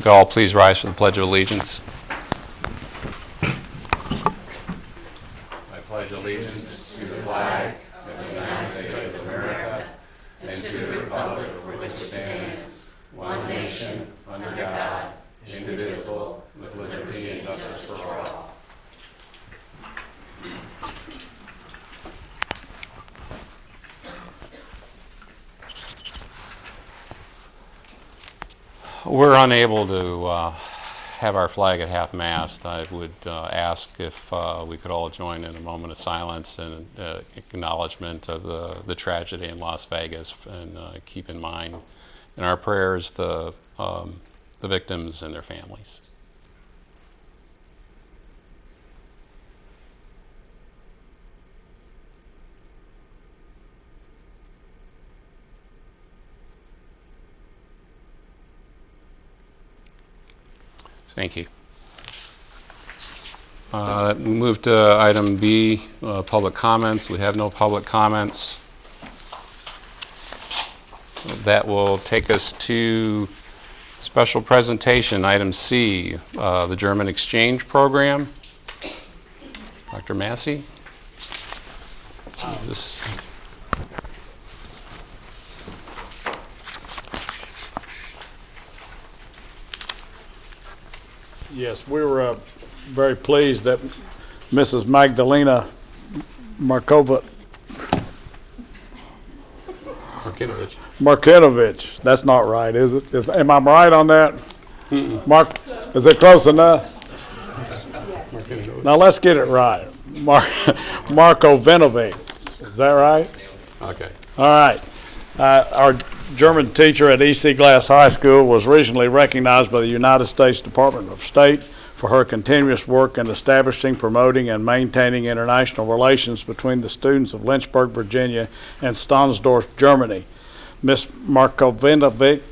Could all please rise for the Pledge of Allegiance. I pledge allegiance to the flag of the United States of America and to the republic for which it stands, one nation, under God, indivisible, with liberty and justice for all. We're unable to have our flag at half-mast. I would ask if we could all join in a moment of silence and acknowledgement of the tragedy in Las Vegas, and keep in mind in our prayers the victims and their families. Thank you. Move to item B, public comments. We have no public comments. That will take us to special presentation, item C, the German exchange program. Dr. Massey? Yes, we were very pleased that Mrs. Magdalena Markinovich, that's not right, is it? Am I right on that? Is it close enough? Now let's get it right. Markinovich, is that right? Okay. All right. Our German teacher at E.C. Glass High School was recently recognized by the United States Department of State for her continuous work in establishing, promoting, and maintaining international relations between the students of Lynchburg, Virginia, and Stonsdorf, Germany. Ms. Markinovich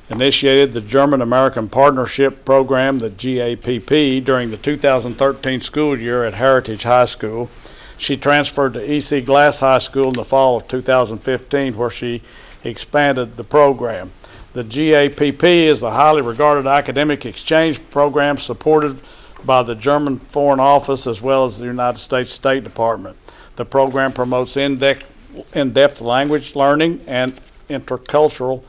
initiated the German-American Partnership Program, the GAPP, during the 2013 school year at Heritage High School. She transferred to E.C. Glass High School in the fall of 2015, where she expanded the program. The GAPP is a highly regarded academic exchange program supported by the German Foreign Office as well as the United States State Department. The program promotes in-depth language learning and intercultural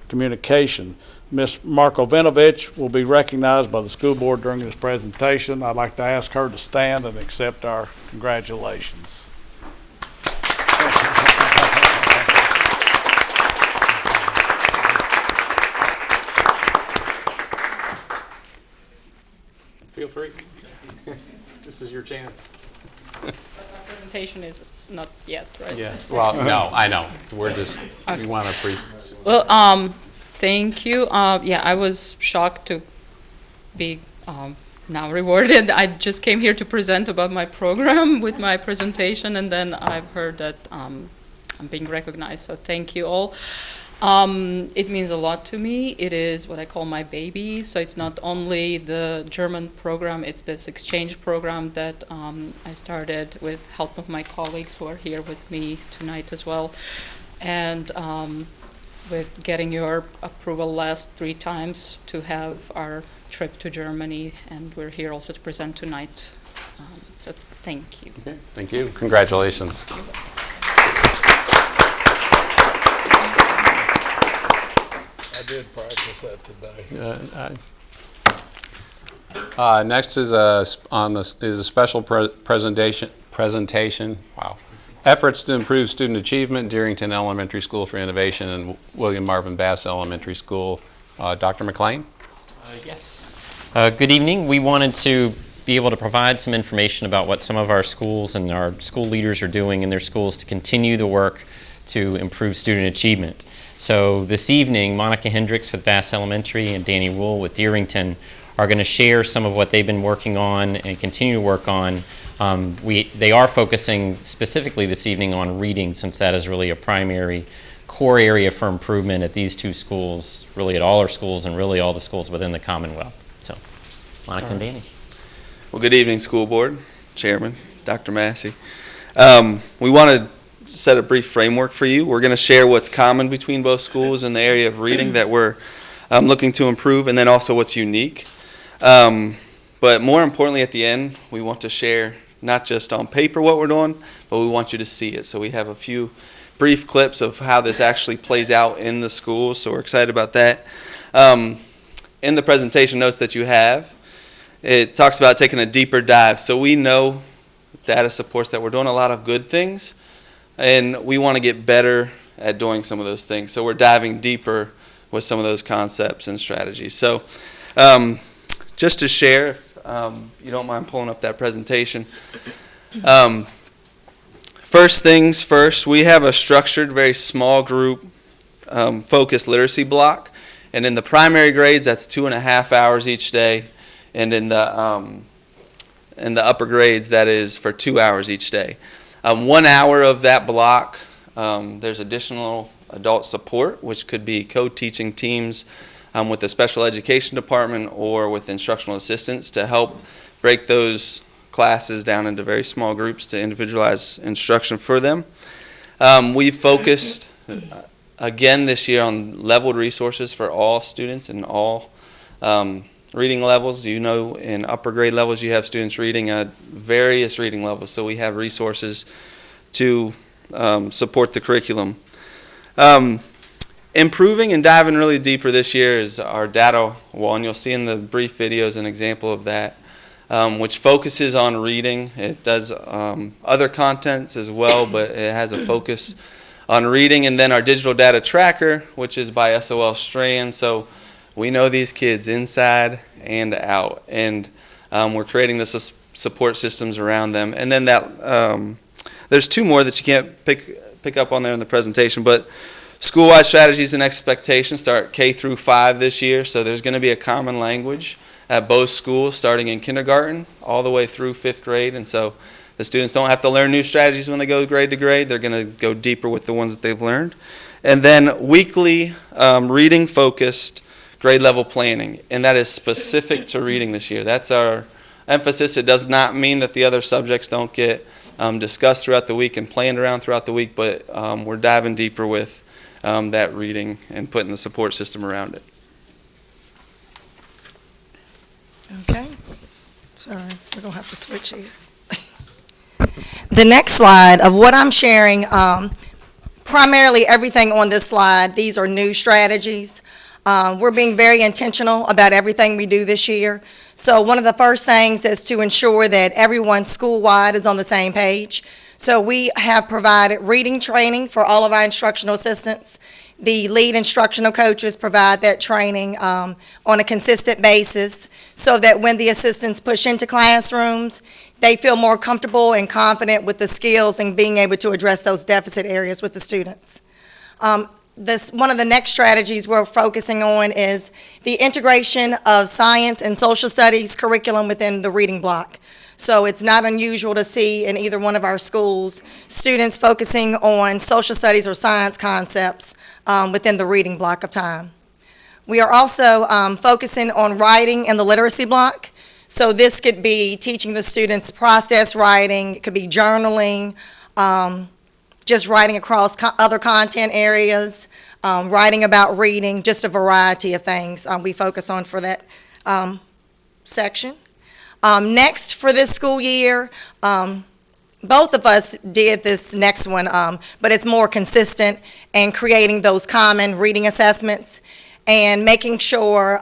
communication. Ms. Markinovich will be recognized by the school board during this presentation. I'd like to ask her to stand and accept our congratulations. Feel free. This is your chance. Our presentation is not yet, right? Yeah. Well, no, I know. We're just, Okay. we want to Well, thank you. Yeah, I was shocked to be now rewarded. I just came here to present about my program with my presentation, and then I've heard that I'm being recognized, so thank you all. It means a lot to me. It is what I call my baby, so it's not only the German program, it's this exchange program that I started with help of my colleagues who are here with me tonight as well. And with getting your approval last 3 times to have our trip to Germany, and we're here also to present tonight. So thank you. Okay. Thank you. Congratulations. I did practice that today. Next is a special presentation. Wow. Efforts to improve student achievement, Deerington Elementary School for Innovation and William Marvin Bass Elementary School. Dr. McLean? Yes. Good evening. We wanted to be able to provide some information about what some of our schools and our school leaders are doing in their schools to continue the work to improve student achievement. So this evening, Monica Hendricks with Bass Elementary and Danny Rule with Deerington are going to share some of what they've been working on and continue to work on. They are focusing specifically this evening on reading, since that is really a primary core area for improvement at these 2 schools, really at all our schools and really all the schools within the Commonwealth. So, Monica and Danny. Well, good evening, school board, chairman, Dr. Massey. We want to set a brief framework for you. We're going to share what's common between both schools in the area of reading that we're looking to improve, and then also what's unique. But more importantly, at the end, we want to share not just on paper what we're doing, but we want you to see it. So we have a few brief clips of how this actually plays out in the schools, so we're excited about that. In the presentation notes that you have, it talks about taking a deeper dive. So we know data supports that we're doing a lot of good things, and we want to get better at doing some of those things. So we're diving deeper with some of those concepts and strategies. So just to share, if you don't mind pulling up that presentation. First things first, we have a structured, very small group focused literacy block. And in the primary grades, that's 2.5 hours each day. And in the upper grades, that is for 2 hours each day. 1 hour of that block, there's additional adult support, which could be co-teaching teams with the special education department or with instructional assistants to help break those classes down into very small groups to individualize instruction for them. We've focused, again this year, on leveled resources for all students and all reading levels. You know, in upper grade levels, you have students reading at various reading levels, so we have resources to support the curriculum. Improving and diving really deeper this year is our data wall, and you'll see in the brief videos an example of that, which focuses on reading. It does other contents as well, but it has a focus on reading. And then our digital data tracker, which is by SOL Strand. So we know these kids inside and out, and we're creating the support systems around them. And then that there's two more that you can't pick up on there in the presentation, but school-wide strategies and expectations start K through 5 this year, so there's going to be a common language at both schools starting in kindergarten all the way through 5th grade, and so the students don't have to learn new strategies when they go grade to grade. They're going to go deeper with the ones that they've learned. And then weekly reading-focused grade level planning, and that is specific to reading this year. That's our emphasis. It does not mean that the other subjects don't get discussed throughout the week and planned around throughout the week, but we're diving deeper with that reading and putting the support system around it. Okay. Sorry, we're going to have to switch here. The next slide of what I'm sharing, primarily everything on this slide, these are new strategies. We're being very intentional about everything we do this year. So one of the first things is to ensure that everyone school-wide is on the same page. So we have provided reading training for all of our instructional assistants. The lead instructional coaches provide that training on a consistent basis so that when the assistants push into classrooms, they feel more comfortable and confident with the skills and being able to address those deficit areas with the students. One of the next strategies we're focusing on is the integration of science and social studies curriculum within the reading block. So it's not unusual to see in either one of our schools students focusing on social studies or science concepts within the reading block of time. We are also focusing on writing in the literacy block. So this could be teaching the students process writing, it could be journaling, just writing across other content areas, writing about reading, just a variety of things we focus on for that section. Next for this school year, both of us did this next one, but it's more consistent and creating those common reading assessments and making sure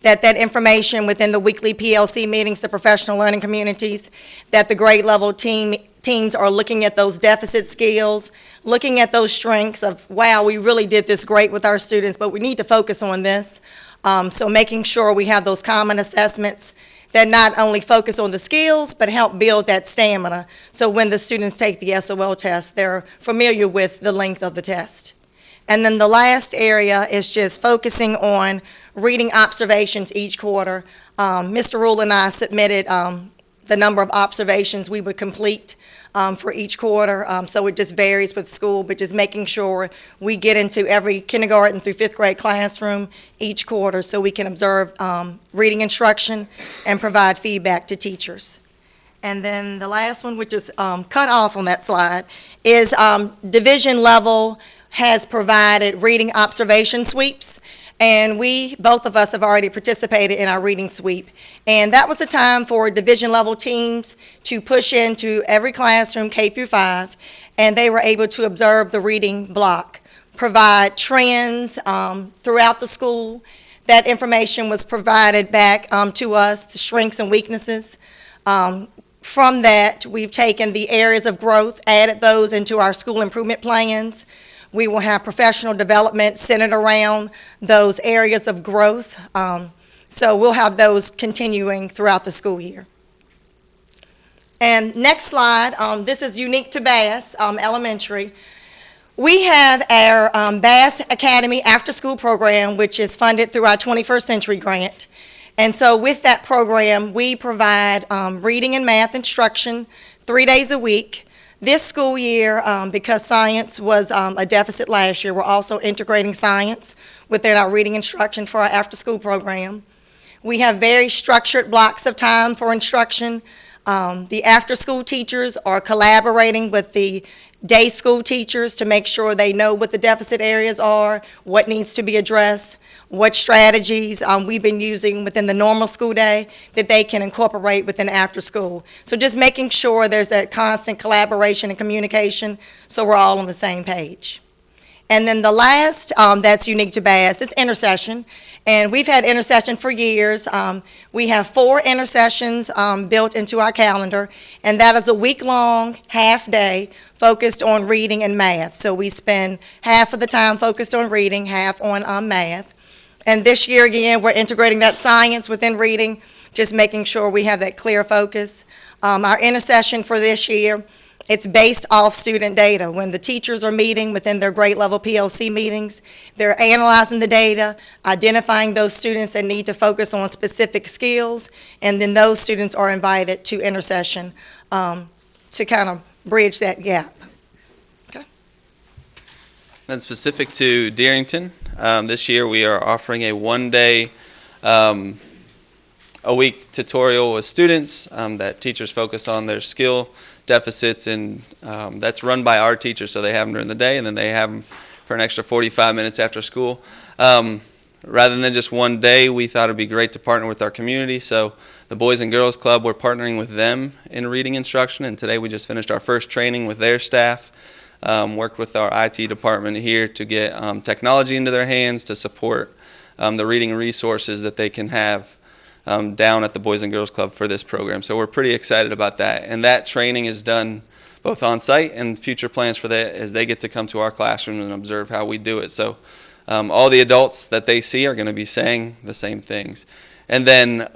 that information within the weekly PLC meetings, the professional learning communities, that the grade level teams are looking at those deficit skills, looking at those strengths of, wow, we really did this great with our students, but we need to focus on this. So making sure we have those common assessments that not only focus on the skills, but help build that stamina. So when the students take the SOL test, they're familiar with the length of the test. And then the last area is just focusing on reading observations each quarter. Mr. Rule and I submitted the number of observations we would complete for each quarter. So it just varies with school, but just making sure we get into every kindergarten through 5th grade classroom each quarter so we can observe reading instruction and provide feedback to teachers. And then the last one, which is cut off on that slide, is division level has provided reading observation sweeps, and both of us have already participated in our reading sweep. And that was a time for division level teams to push into every classroom, K through 5, and they were able to observe the reading block, provide trends throughout the school. That information was provided back to us, the strengths and weaknesses. From that, we've taken the areas of growth, added those into our school improvement plans. We will have professional development centered around those areas of growth. So we'll have those continuing throughout the school year. And next slide, this is unique to Bass Elementary. We have our Bass Academy after-school program, which is funded through our 21st Century Grant. And so with that program, we provide reading and math instruction 3 days a week. This school year, because science was a deficit last year, we're also integrating science within our reading instruction for our after-school program. We have very structured blocks of time for instruction. The after-school teachers are collaborating with the day school teachers to make sure they know what the deficit areas are, what needs to be addressed, what strategies we've been using within the normal school day that they can incorporate within after school. So just making sure there's that constant collaboration and communication so we're all on the same page. And then the last that's unique to Bass is intercession. And we've had intercession for years. We have 4 intercessions built into our calendar, and that is a week-long, half-day, focused on reading and math. So we spend half of the time focused on reading, half on math. And this year, again, we're integrating that science within reading, just making sure we have that clear focus. Our intercession for this year, it's based off student data. When the teachers are meeting within their grade level PLC meetings, they're analyzing the data, identifying those students that need to focus on specific skills, and then those students are invited to intercession to kind of bridge that gap. Okay. Then specific to Deerington, this year we are offering a 1-day a week tutorial with students that teachers focus on their skill deficits, and that's run by our teachers, so they have them during the day and then they have them for an extra 45 minutes after school. Rather than just one day, we thought it'd be great to partner with our community, so the Boys and Girls Club, we're partnering with them in reading instruction, and today we just finished our first training with their staff. Worked with our IT department here to get technology into their hands to support the reading resources that they can have down at the Boys and Girls Club for this program. So we're pretty excited about that. And that training is done both on site, and future plans for that as they get to come to our classroom and observe how we do it. So all the adults that they see are going to be saying the same things. And then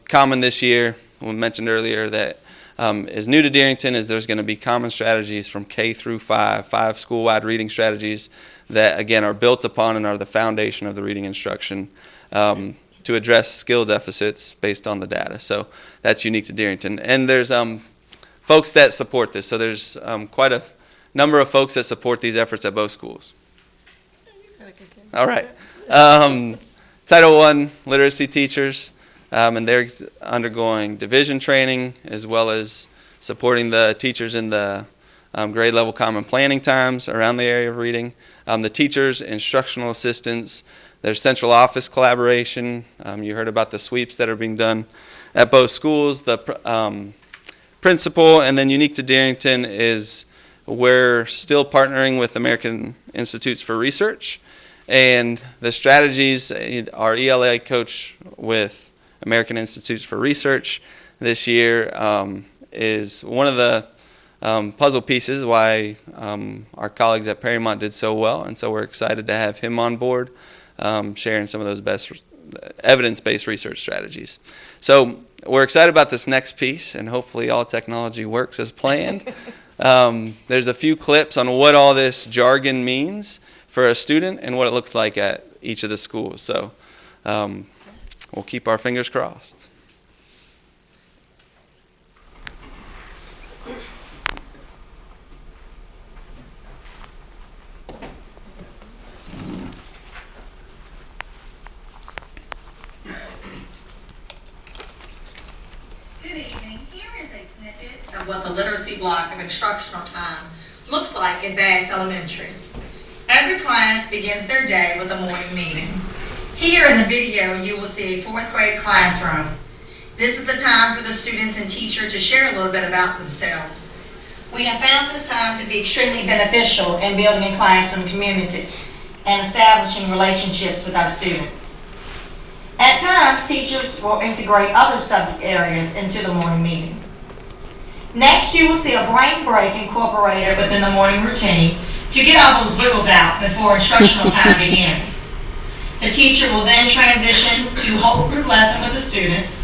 common this year, we mentioned earlier that is new to Deerington, is there's going to be common strategies from K through 5 school-wide reading strategies that, again, are built upon and are the foundation of the reading instruction to address skill deficits based on the data. So that's unique to Deerington. And there's folks that support this. So there's quite a number of folks that support these efforts at both schools. All right. Title I literacy teachers, and they're undergoing division training as well as supporting the teachers in the grade level common planning times around the area of reading. The teachers, instructional assistants, there's central office collaboration. You heard about the sweeps that are being done at both schools. The principal, and then unique to Deerington, is we're still partnering with American Institutes for Research. And the strategies, our ELA coach with American Institutes for Research this year is one of the puzzle pieces why our colleagues at Perrymont did so well. And so we're excited to have him on board, sharing some of those best evidence-based research strategies. So we're excited about this next piece, and hopefully all technology works as planned. There's a few clips on what all this jargon means for a student and what it looks like at each of the schools. So we'll keep our fingers crossed. Good evening. Here is a snippet of what the literacy block of instructional time looks like at Bass Elementary. Every class begins their day with a morning meeting. Here in the video, you will see a 4th grade classroom. This is a time for the students and teacher to share a little bit about themselves. We have found this time to be extremely beneficial in building a classroom community and establishing relationships with our students. At times, teachers will integrate other subject areas into the morning meeting. Next, you will see a brain break incorporated within the morning routine to get all those wiggles out before instructional time begins. The teacher will then transition to whole group lesson with the students.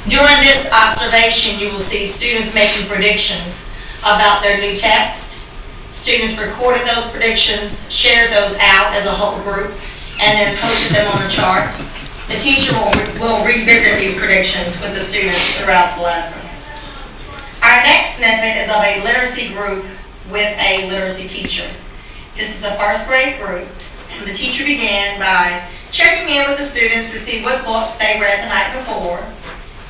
During this observation, you will see students making predictions about their new text. Students recorded those predictions, shared those out as a whole group, and then posted them on the chart. The teacher will revisit these predictions with the students throughout the lesson. Our next snippet is of a literacy group with a literacy teacher. This is a 1st grade group, and the teacher began by checking in with the students to see what book they read the night before.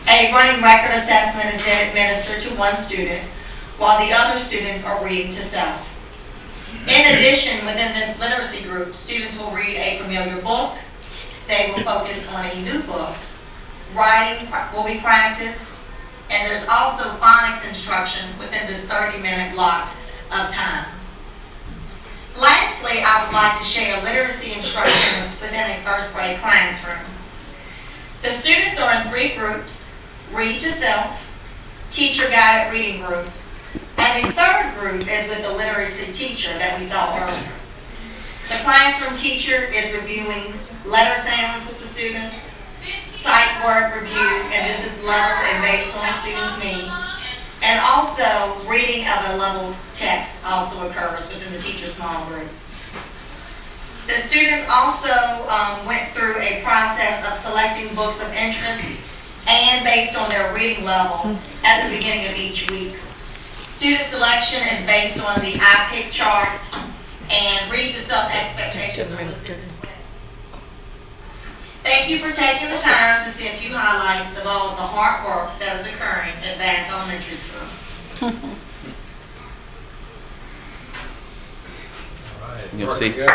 A running record assessment is then administered to one student, while the other students are reading to self. In addition, within this literacy group, students will read a familiar book. They will focus on a new book. Writing will be practiced, and there's also phonics instruction within this 30-minute block of time. Lastly, I would like to share literacy instruction within a 1st grade classroom. The students are in 3 groups: read to self, teacher guided reading group, and the 3rd group is with the literacy teacher that we saw earlier. The classroom teacher is reviewing letter sounds with the students, sight word review, and this is leveled and based on the student's need. And also, reading of a level text also occurs within the teacher's small group. The students also went through a process of selecting books of interest and based on their reading level at the beginning of each week. Student selection is based on the iPick chart and read to self expectations are listed. Thank you for taking the time to see a few highlights of all of the hard work that is occurring at Bass Elementary School.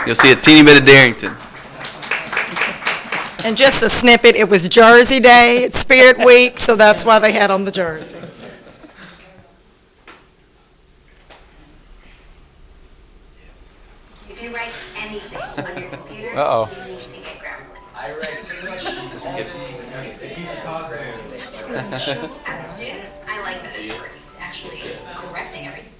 You'll see a teeny bit of Darrington. And just a snippet, it was Jersey Day, it's Spirit Week, so that's why they had on the jerseys. If you write anything on your computer, Uh-oh. you need to get grammar points. I read pretty much As a student, I like that it's actually correcting everything.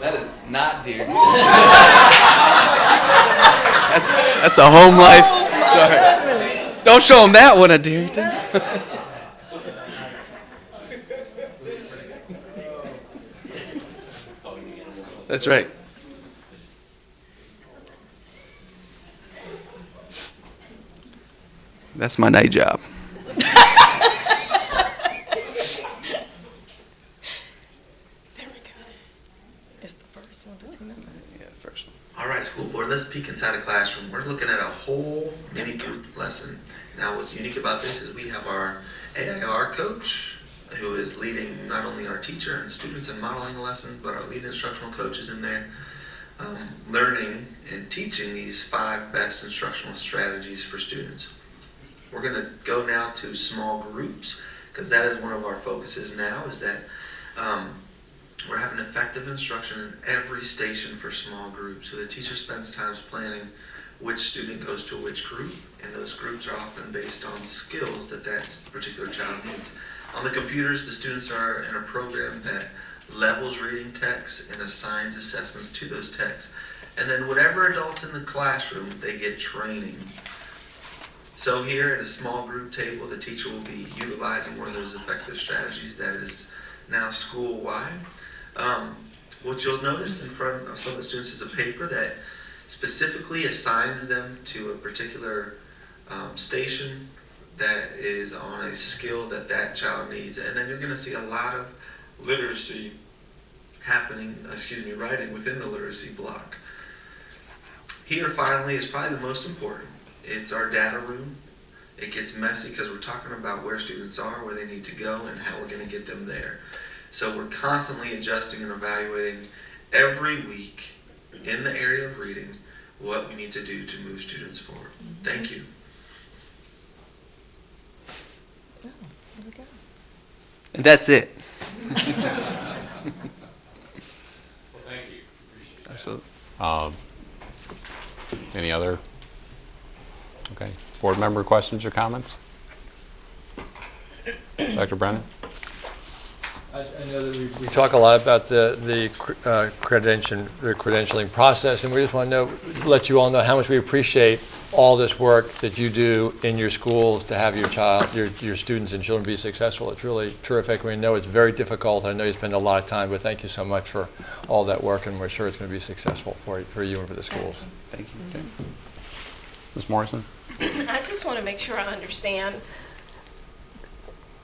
That is not deer. That's a home life. Sorry. Don't show them that one at Darrington. That's right. That's my night job. It's the first one, does he know that? Yeah, first one. All right, school board, let's peek inside a classroom. We're looking at a whole mini group lesson. Now, what's unique about this is we have our AIR coach, who is leading not only our teacher and students in modeling a lesson, but our lead instructional coach is in there learning and teaching these 5 best instructional strategies for students. We're going to go now to small groups, because that is one of our focuses now, is that we're having effective instruction in every station for small groups. So the teacher spends time planning which student goes to which group, and those groups are often based on skills that that particular child needs. On the computers, the students are in a program that levels reading texts and assigns assessments to those texts. And then whatever adults in the classroom, they get training. So here at a small group table, the teacher will be utilizing one of those effective strategies that is now school-wide. What you'll notice in front of some of the students is a paper that specifically assigns them to a particular station that is on a skill that that child needs. And then you're going to see a lot of literacy writing within the literacy block. Here finally is probably the most important. It's our data room. It gets messy because we're talking about where students are, where they need to go, and how we're going to get them there. So we're constantly adjusting and evaluating every week in the area of reading what we need to do to move students forward. Thank you. And that's it. Well, thank you. Appreciate that. Absolutely. Any other? Okay. Board member questions or comments? Dr. Brennan? I know that we talk a lot about the credentialing process, and we just want to let you all know how much we appreciate all this work that you do in your schools to have your students and children be successful. It's really terrific. We know it's very difficult. I know you spend a lot of time, but thank you so much for all that work, and we're sure it's going to be successful for you and for the schools. Thank you. Okay. Ms. Morrison? I just want to make sure I understand.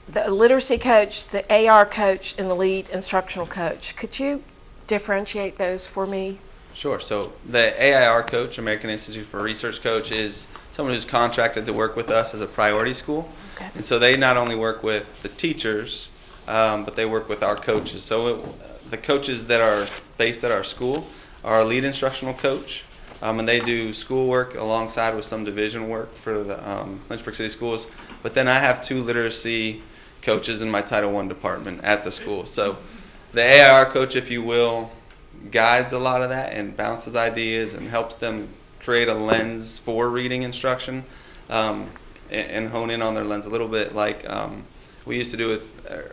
The literacy coach, the AR coach, and the lead instructional coach. Could you differentiate those for me? Sure. So the AIR coach, American Institute for Research coach, is someone who's contracted to work with us as a priority school. Okay. And so they not only work with the teachers, but they work with our coaches. So the coaches that are based at our school are our lead instructional coach, and they do schoolwork alongside with some division work for the Lynchburg City Schools. But then I have 2 literacy coaches in my Title I department at the school. So the AIR coach, if you will, guides a lot of that and bounces ideas and helps them create a lens for reading instruction, and hone in on their lens a little bit like we used to do it,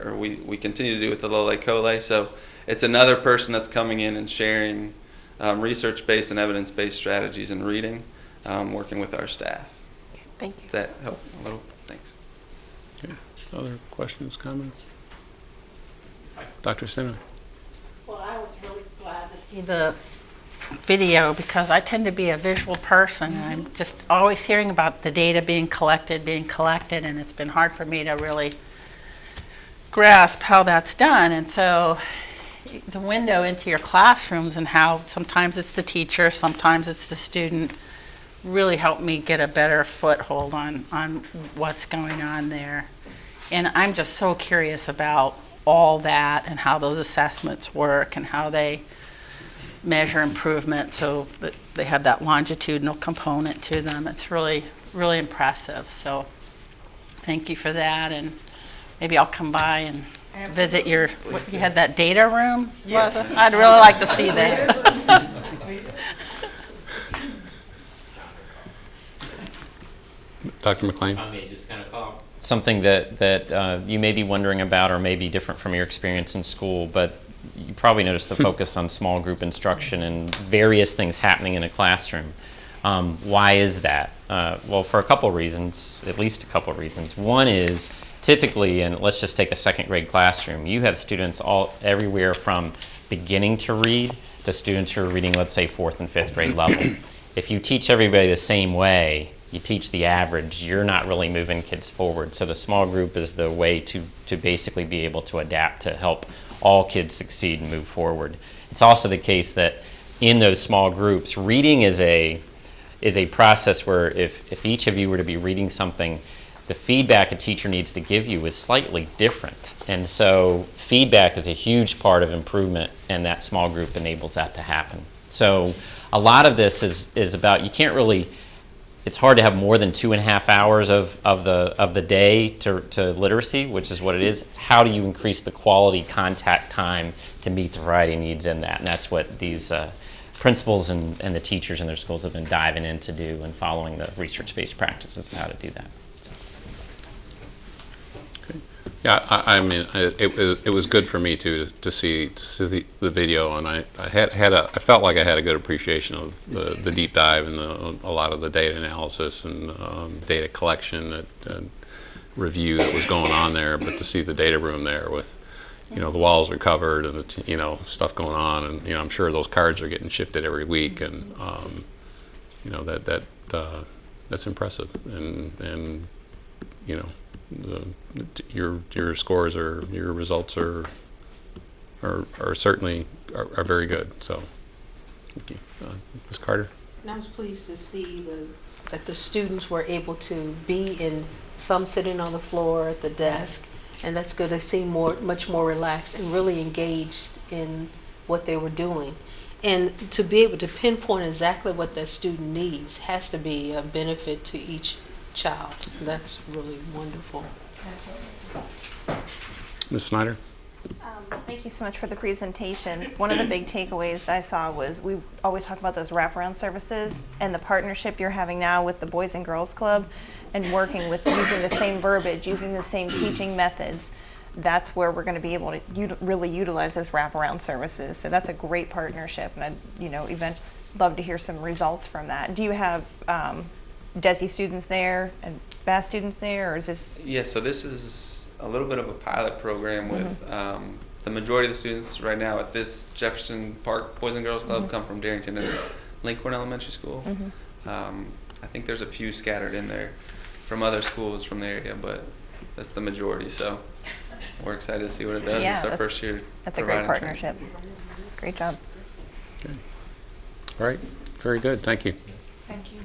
or we continue to do with the Lole Cole. So it's another person that's coming in and sharing research-based and evidence-based strategies in reading, working with our staff. Thank you. Does that help a little? Thanks. Okay. Other questions, comments? Dr. Sinha? Well, I was really glad to see the video because I tend to be a visual person, and I'm just always hearing about the data being collected, and it's been hard for me to really grasp how that's done. And so the window into your classrooms and how sometimes it's the teacher, sometimes it's the student, really helped me get a better foothold on what's going on there. And I'm just so curious about all that and how those assessments work and how they measure improvement so that they have that longitudinal component to them. It's really, really impressive. So thank you for that. And maybe I'll come by and visit you had that data room? Yes. I'd really like to see that. Dr. McLean? I may just kind of call something that you may be wondering about or may be different from your experience in school, but you probably noticed the focus on small group instruction and various things happening in a classroom. Why is that? Well, for a couple reasons, at least a couple reasons. One is typically, and let's just take a second grade classroom, you have students everywhere from beginning to read to students who are reading, let's say, 4th and 5th grade level. If you teach everybody the same way, you teach the average, you're not really moving kids forward. So the small group is the way to basically be able to adapt to help all kids succeed and move forward. It's also the case that in those small groups, reading is a process where if each of you were to be reading something, the feedback a teacher needs to give you is slightly different. And so feedback is a huge part of improvement, and that small group enables that to happen. So a lot of this is about, you can't really, it's hard to have more than 2.5 hours of the day to literacy, which is what it is. How do you increase the quality contact time to meet the variety needs in that? And that's what these principals and the teachers in their schools have been diving in to do and following the research-based practices of how to do that. So. Yeah, I mean, it was good for me to see the video, and I felt like I had a good appreciation of the deep dive and a lot of the data analysis and data collection and review that was going on there. But to see the data room there with, the walls are covered and stuff going on, and I'm sure those cards are getting shifted every week, and that's impressive, and your scores or your results are certainly are very good. So, thank you, Ms. Carter. And I was pleased to see that the students were able to be some sitting on the floor at the desk, And that's good. They seem much more relaxed and really engaged in what they were doing. And to be able to pinpoint exactly what that student needs has to be a benefit to each child. That's really wonderful. Ms. Snyder? Thank you so much for the presentation. One of the big takeaways I saw was we always talk about those wraparound services and the partnership you're having now with the Boys and Girls Club and working with using the same verbiage, using the same teaching methods. That's where we're going to be able to really utilize those wraparound services. So that's a great partnership, and I'd eventually love to hear some results from that. Do you have DESI students there and BAS students there, or is this? Yes, so this is a little bit of a pilot program with the majority of the students right now at this Jefferson Park Boys and Girls Club come from Darrington and Lincoln Elementary School. I think there's a few scattered in there from other schools from the area, but that's the majority. So we're excited to see what it does. Yeah, it's our first year. That's a great partnership. Great job. Okay. All right. Very good. Thank you. Thank you.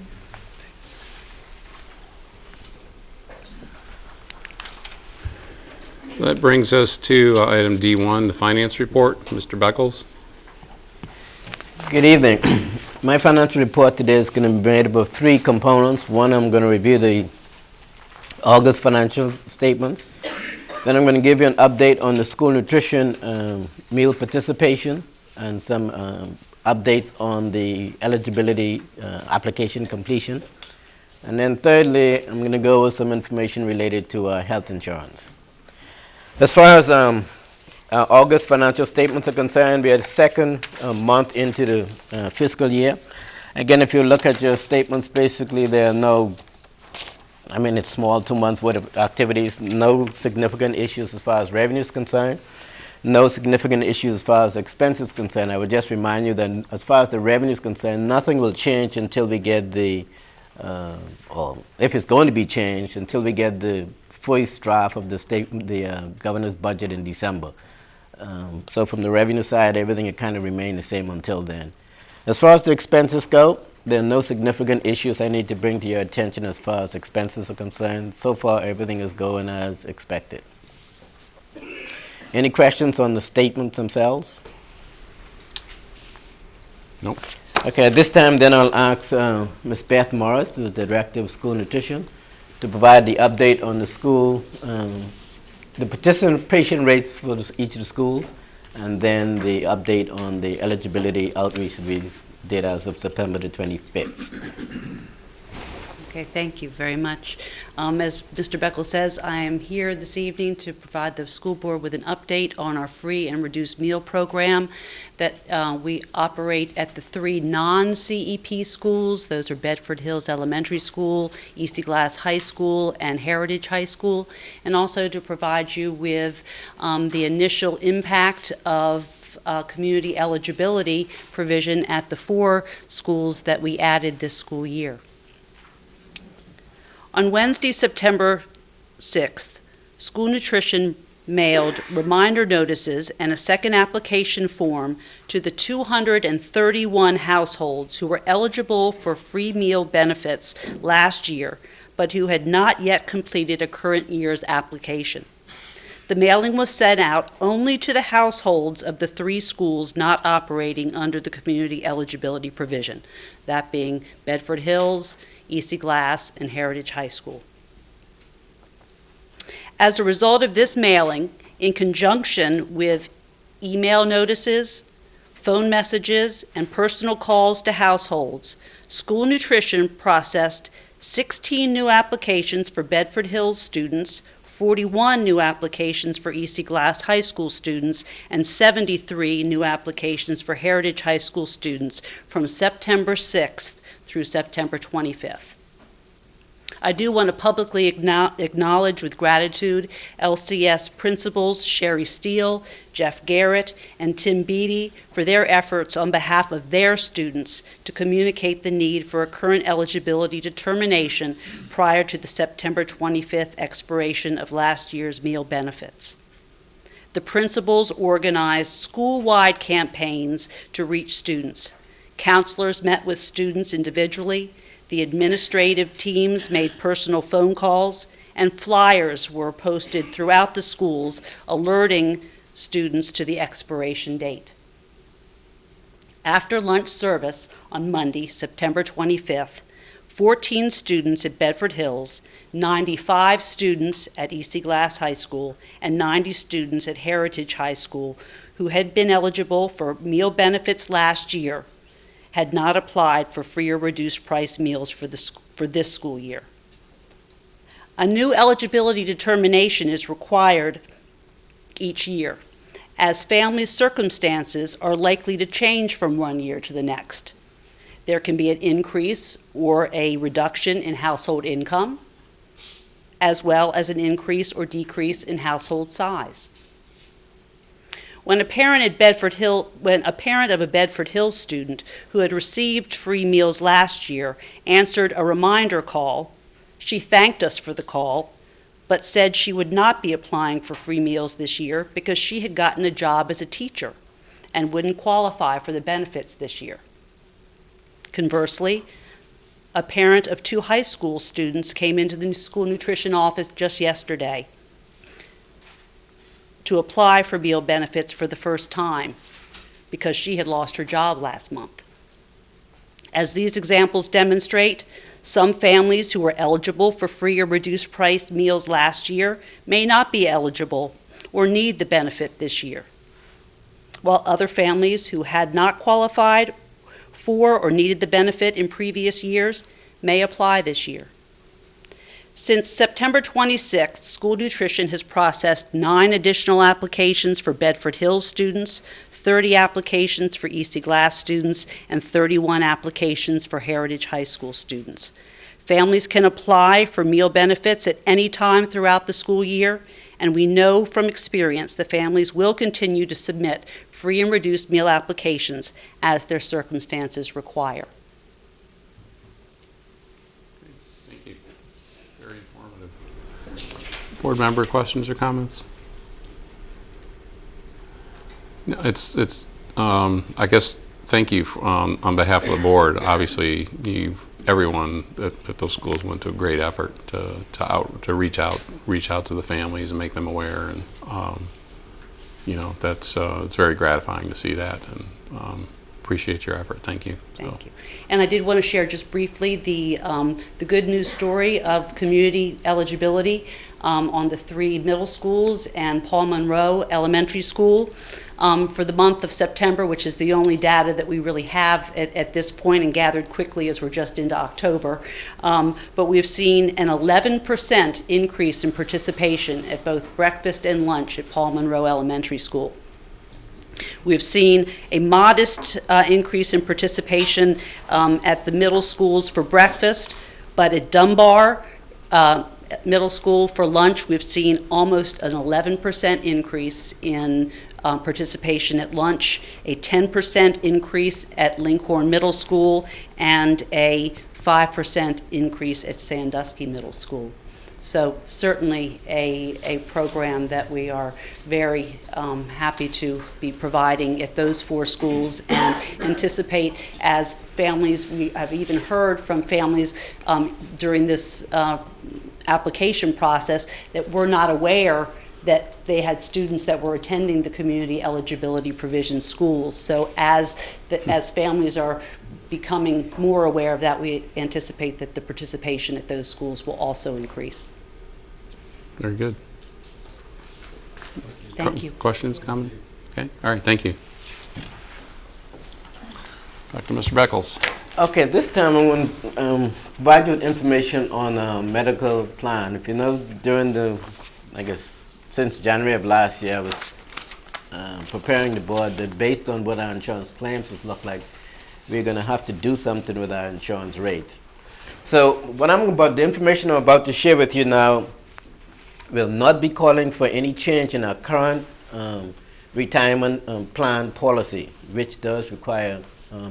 That brings us to item D1, the finance report. Mr. Beckles. Good evening. My financial report today is going to be made up of three components. One, I'm going to review the August financial statements. Then I'm going to give you an update on the school nutrition meal participation and some updates on the eligibility application completion. And then thirdly, I'm going to go over some information related to health insurance. As far as August financial statements are concerned, we are the second month into the fiscal year. Again, if you look at your statements, basically there are no, it's small, 2 months worth of activities, no significant issues as far as revenue is concerned, no significant issues as far as expenses concerned. I would just remind you that as far as the revenue is concerned, nothing will change until we get the, or if it's going to be changed, until we get the first draft of the governor's budget in December. So from the revenue side, everything will kind of remain the same until then. As far as the expenses go, there are no significant issues I need to bring to your attention as far as expenses are concerned. So far, everything is going as expected. Any questions on the statements themselves? Nope. Okay, at this time, then I'll ask Ms. Beth Morris, the Director of School Nutrition, to provide the update on the school, the participation rates for each of the schools, and then the update on the eligibility outreach that we did as of September the 25th. Okay, thank you very much. As Mr. Beckel says, I am here this evening to provide the school board with an update on our free and reduced meal program that we operate at the three non-CEP schools. Those are Bedford Hills Elementary School, Eastie Glass High School, and Heritage High School, and also to provide you with the initial impact of community eligibility provision at the 4 schools that we added this school year. On Wednesday, September 6th, School Nutrition mailed reminder notices and a second application form to the 231 households who were eligible for free meal benefits last year, but who had not yet completed a current year's application. The mailing was sent out only to the households of the 3 schools not operating under the community eligibility provision, that being Bedford Hills, Eastie Glass, and Heritage High School. As a result of this mailing, in conjunction with email notices, phone messages, and personal calls to households, School Nutrition processed 16 new applications for Bedford Hills students, 41 new applications for Eastie Glass High School students, and 73 new applications for Heritage High School students from September 6th through September 25th. I do want to publicly acknowledge with gratitude LCS principals Sherry Steele, Jeff Garrett, and Tim Beatty for their efforts on behalf of their students to communicate the need for a current eligibility determination prior to the September 25th expiration of last year's meal benefits. The principals organized school-wide campaigns to reach students. Counselors met with students individually. The administrative teams made personal phone calls, and flyers were posted throughout the schools alerting students to the expiration date. After lunch service on Monday, September 25th, 14 students at Bedford Hills, 95 students at EC Glass High School, and 90 students at Heritage High School who had been eligible for meal benefits last year had not applied for free or reduced price meals for this school year. A new eligibility determination is required each year, as family circumstances are likely to change from one year to the next. There can be an increase or a reduction in household income, as well as an increase or decrease in household size. When a parent of a Bedford Hills student who had received free meals last year answered a reminder call, she thanked us for the call, but said she would not be applying for free meals this year because she had gotten a job as a teacher and wouldn't qualify for the benefits this year. Conversely, a parent of 2 high school students came into the school nutrition office just yesterday to apply for meal benefits for the first time because she had lost her job last month. As these examples demonstrate, some families who were eligible for free or reduced price meals last year may not be eligible or need the benefit this year, while other families who had not qualified for or needed the benefit in previous years may apply this year. Since September 26th, school nutrition has processed 9 additional applications for Bedford Hills students, 30 applications for EC Glass students, and 31 applications for Heritage High School students. Families can apply for meal benefits at any time throughout the school year, and we know from experience that families will continue to submit free and reduced meal applications as their circumstances require. Thank you. Very informative. Board member questions or comments? No, I guess, thank you on behalf of the board. Obviously, everyone at those schools went to a great effort to reach out to the families and make them aware, and that's it's very gratifying to see that, and appreciate your effort. Thank you. Thank you. And I did want to share just briefly the good news story of community eligibility on the 3 middle schools and Paul Monroe Elementary School. For the month of September, which is the only data that we really have at this point and gathered quickly as we're just into October. But we've seen an 11% increase in participation at both breakfast and lunch at Paul Monroe Elementary School. We've seen a modest increase in participation at the middle schools for breakfast, but at Dunbar Middle School for lunch, we've seen almost an 11% increase in participation at lunch, a 10% increase at Lincoln Middle School, and a 5% increase at Sandusky Middle School. So certainly a program that we are very happy to be providing at those 4 schools, and anticipate as families, we have even heard from families during this application process that were not aware that they had students that were attending the community eligibility provision schools. So as families are becoming more aware of that, we anticipate that the participation at those schools will also increase. Very good. Thank you. Questions, comments? Okay, all right, thank you. Back to Mr. Beckles. Okay, this time I'm going to provide you with information on a medical plan. If you know, during since January of last year, I was preparing the board that based on what our insurance claims has looked like, we're going to have to do something with our insurance rates. So the information I'm about to share with you now will not be calling for any change in our current retirement plan policy, which does require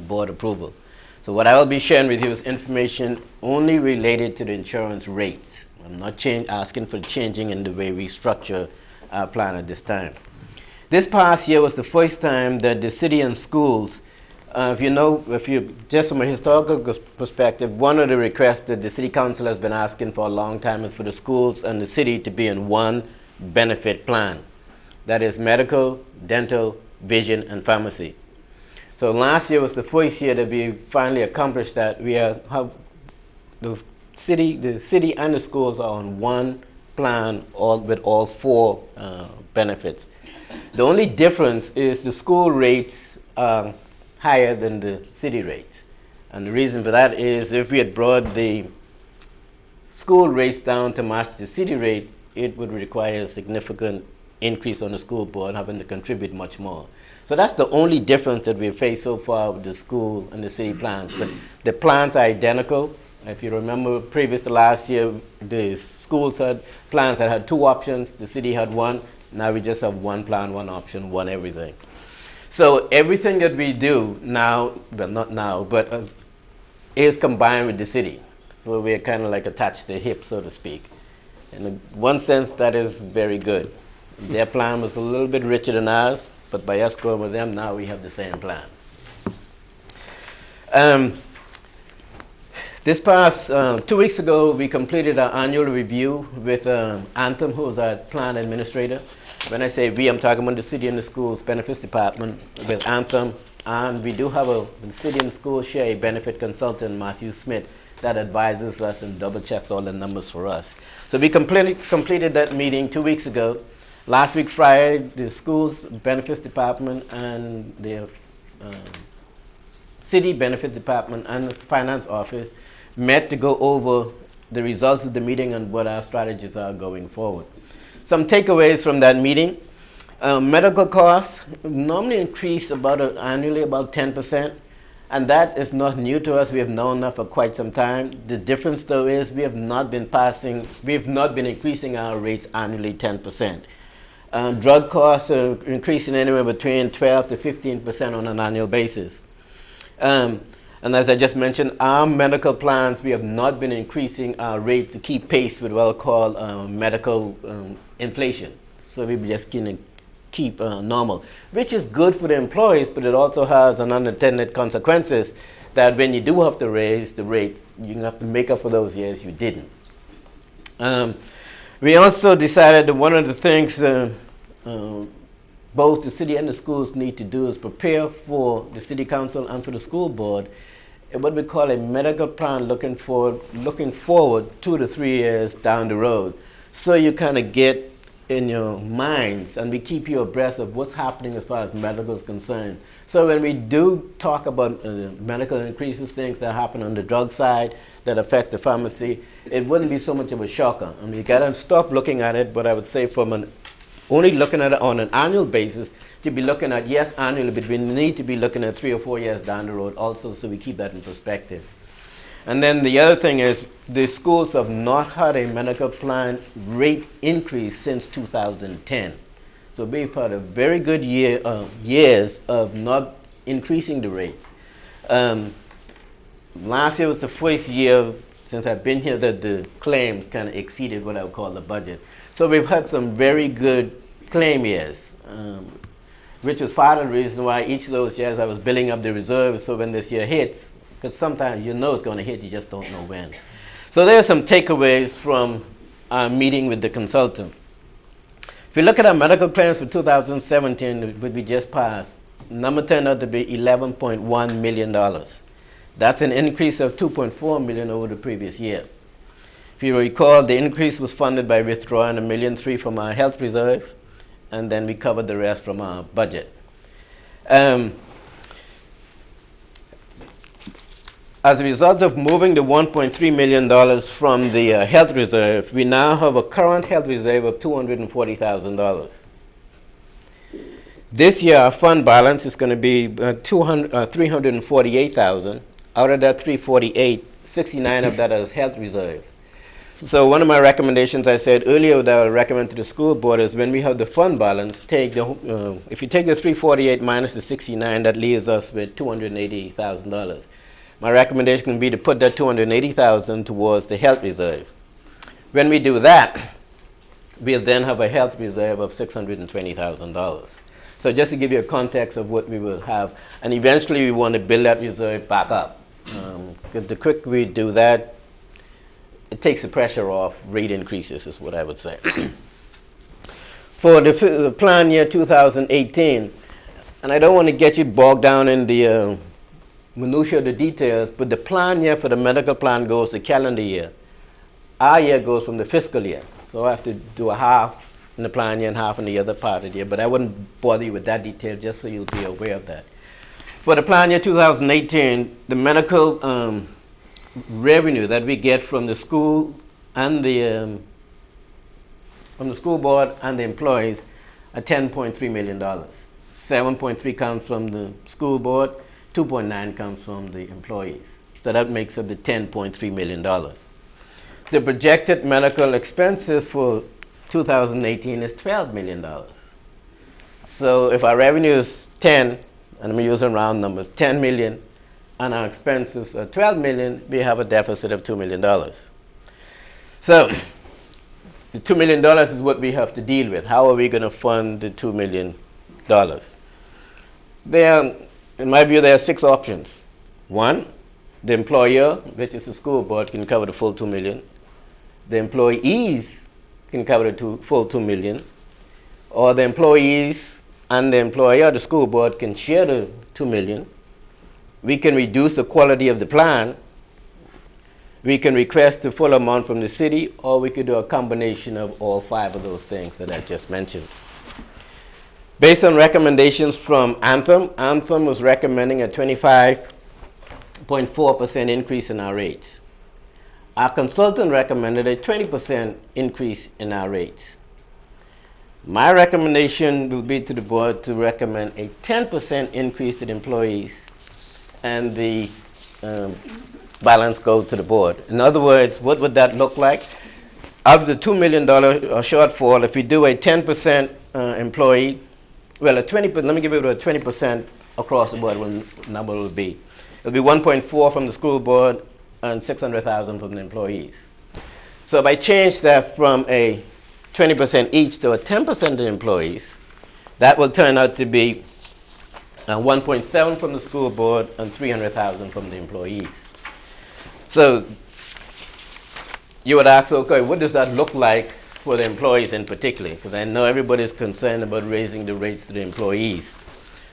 board approval. So what I will be sharing with you is information only related to the insurance rates. I'm not asking for changing in the way we structure our plan at this time. This past year was the first time that the city and schools If you just from a historical perspective, one of the requests that the city council has been asking for a long time is for the schools and the city to be in one benefit plan. That is medical, dental, vision, and pharmacy. So last year was the first year that we finally accomplished that. We have the city and the schools are on one plan with all four benefits. The only difference is the school rates are higher than the city rates. And the reason for that is if we had brought the school rates down to match the city rates, it would require a significant increase on the school board having to contribute much more. So that's the only difference that we've faced so far with the school and the city plans. But the plans are identical. If you remember previous to last year, the schools had plans that had two options, the city had one. Now we just have one plan, one option, one everything. So everything that we do now, well not now, but is combined with the city. So we're kind of like attached to the hip, so to speak. In one sense, that is very good. Their plan was a little bit richer than ours, but by us going with them, now we have the same plan. This past 2 weeks ago, we completed our annual review with Anthem, who is our plan administrator. When I say we, I'm talking about the city and the schools benefits department with Anthem. And we do have the city and the schools share a benefit consultant, Matthew Smith, that advises us and double checks all the numbers for us. So we completed that meeting 2 weeks ago. Last week, Friday, the schools benefits department and the city benefits department and the finance office met to go over the results of the meeting and what our strategies are going forward. Some takeaways from that meeting. Medical costs normally increase annually about 10%, and that is not new to us. We have known that for quite some time. The difference, though, is we have not been increasing our rates annually 10%. Drug costs are increasing anywhere between 12 to 15% on an annual basis. And as I just mentioned, our medical plans, we have not been increasing our rates to keep pace with what we call medical inflation. So we just can keep normal, which is good for the employees, but it also has an unintended consequences that when you do have to raise the rates, you have to make up for those years you didn't. We also decided that one of the things both the city and the schools need to do is prepare for the city council and for the school board what we call a medical plan looking forward 2 to 3 years down the road. So you kind of get in your minds and we keep you abreast of what's happening as far as medical is concerned. So when we do talk about medical increases, things that happen on the drug side that affect the pharmacy, it wouldn't be so much of a shocker. I mean, you gotta stop looking at it, but I would say from only looking at it on an annual basis, to be looking at, yes, annually, but we need to be looking at 3 or 4 years down the road also, so we keep that in perspective. And then the other thing is the schools have not had a medical plan rate increase since 2010. So we've had a very good years of not increasing the rates. Last year was the first year since I've been here that the claims kind of exceeded what I would call the budget. So we've had some very good claim years, which is part of the reason why each of those years I was building up the reserve so when this year hits, because sometimes you know it's going to hit, you just don't know when. So there are some takeaways from our meeting with the consultant. If you look at our medical plans for 2017, which we just passed, the number turned out to be $11.1 million. That's an increase of $2.4 million over the previous year. If you recall, the increase was funded by withdrawing $1.3 million from our health reserve, and then we covered the rest from our budget. As a result of moving the $1.3 million from the health reserve, we now have a current health reserve of $240,000. This year, our fund balance is going to be $348,000. Out of that $348,000, $69,000 of that is health reserve. So one of my recommendations I said earlier that I would recommend to the school board is when we have the fund balance, if you take the $348,000 minus the $69,000, that leaves us with $280,000. My recommendation would be to put that $280,000 towards the health reserve. When we do that, we'll then have a health reserve of $620,000. So just to give you a context of what we will have, and eventually we want to build that reserve back up. Because the quicker we do that, it takes the pressure off rate increases, is what I would say. For the plan year 2018, and I don't want to get you bogged down in the minutiae of the details, but the plan year for the medical plan goes the calendar year. Our year goes from the fiscal year. So I have to do a half in the plan year and half in the other part of the year, but I wouldn't bother you with that detail just so you'll be aware of that. For the plan year 2018, the medical revenue that we get from the school and from the school board and the employees are $10.3 million. 7.3 comes from the school board, 2.9 comes from the employees. So that makes up the $10.3 million. The projected medical expenses for 2018 is $12 million. So if our revenue is 10, and I'm using round numbers, 10 million, and our expenses are 12 million, we have a deficit of $2 million. So the $2 million is what we have to deal with. How are we going to fund the $2 million? In my view, there are 6 options. 1, the employer, which is the school board, can cover the full $2 million. The employees can cover the full $2 million. Or the employees and the employer, the school board, can share the $2 million. We can reduce the quality of the plan. We can request the full amount from the city, or we could do a combination of all 5 of those things that I just mentioned. Based on recommendations from Anthem, Anthem was recommending a 25.4% increase in our rates. Our consultant recommended a 20% increase in our rates. My recommendation will be to the board to recommend a 10% increase to the employees, and the balance go to the board. In other words, what would that look like? Out of the $2 million shortfall, if we do a 10% employee, well, a 20%, let me give it a 20% across the board, what the number will be. It'll be 1.4 from the school board and 600,000 from the employees. So if I change that from a 20% each to a 10% of the employees, that will turn out to be 1.7 from the school board and 300,000 from the employees. So you would ask, okay, what does that look like for the employees in particular? Because I know everybody's concerned about raising the rates to the employees.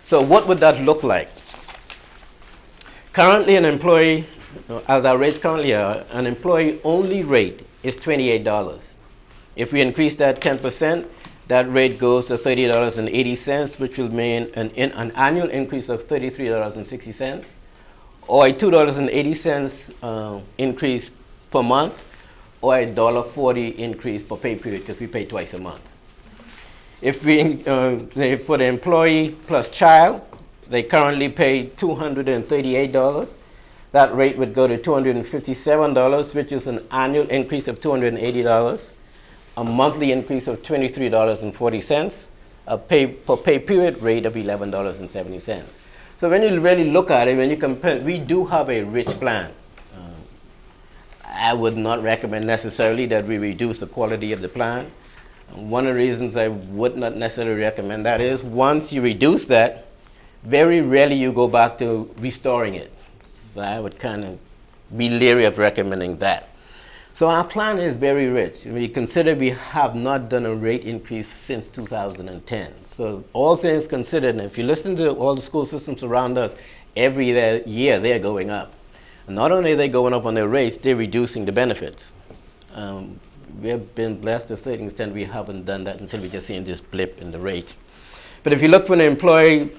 So what would that look like? Currently, an employee, as our rates currently are, an employee-only rate is $28. If we increase that 10%, that rate goes to $30.80, which will mean an annual increase of $33.60, or a $2.80 increase per month, or a $1.40 increase per pay period, because we pay twice a month. If we, for the employee plus child, they currently pay $238. That rate would go to $257, which is an annual increase of $280, a monthly increase of $23.40, a per pay period rate of $11.70. So when you really look at it, when you compare, we do have a rich plan. I would not recommend necessarily that we reduce the quality of the plan. One of the reasons I would not necessarily recommend that is once you reduce that, very rarely you go back to restoring it. So I would kind of be leery of recommending that. So our plan is very rich. We consider we have not done a rate increase since 2010. So all things considered, and if you listen to all the school systems around us, every year they're going up. And not only are they going up on their rates, they're reducing the benefits. We have been blessed to a certain extent. We haven't done that until we just seen this blip in the rates. But if you look for an employee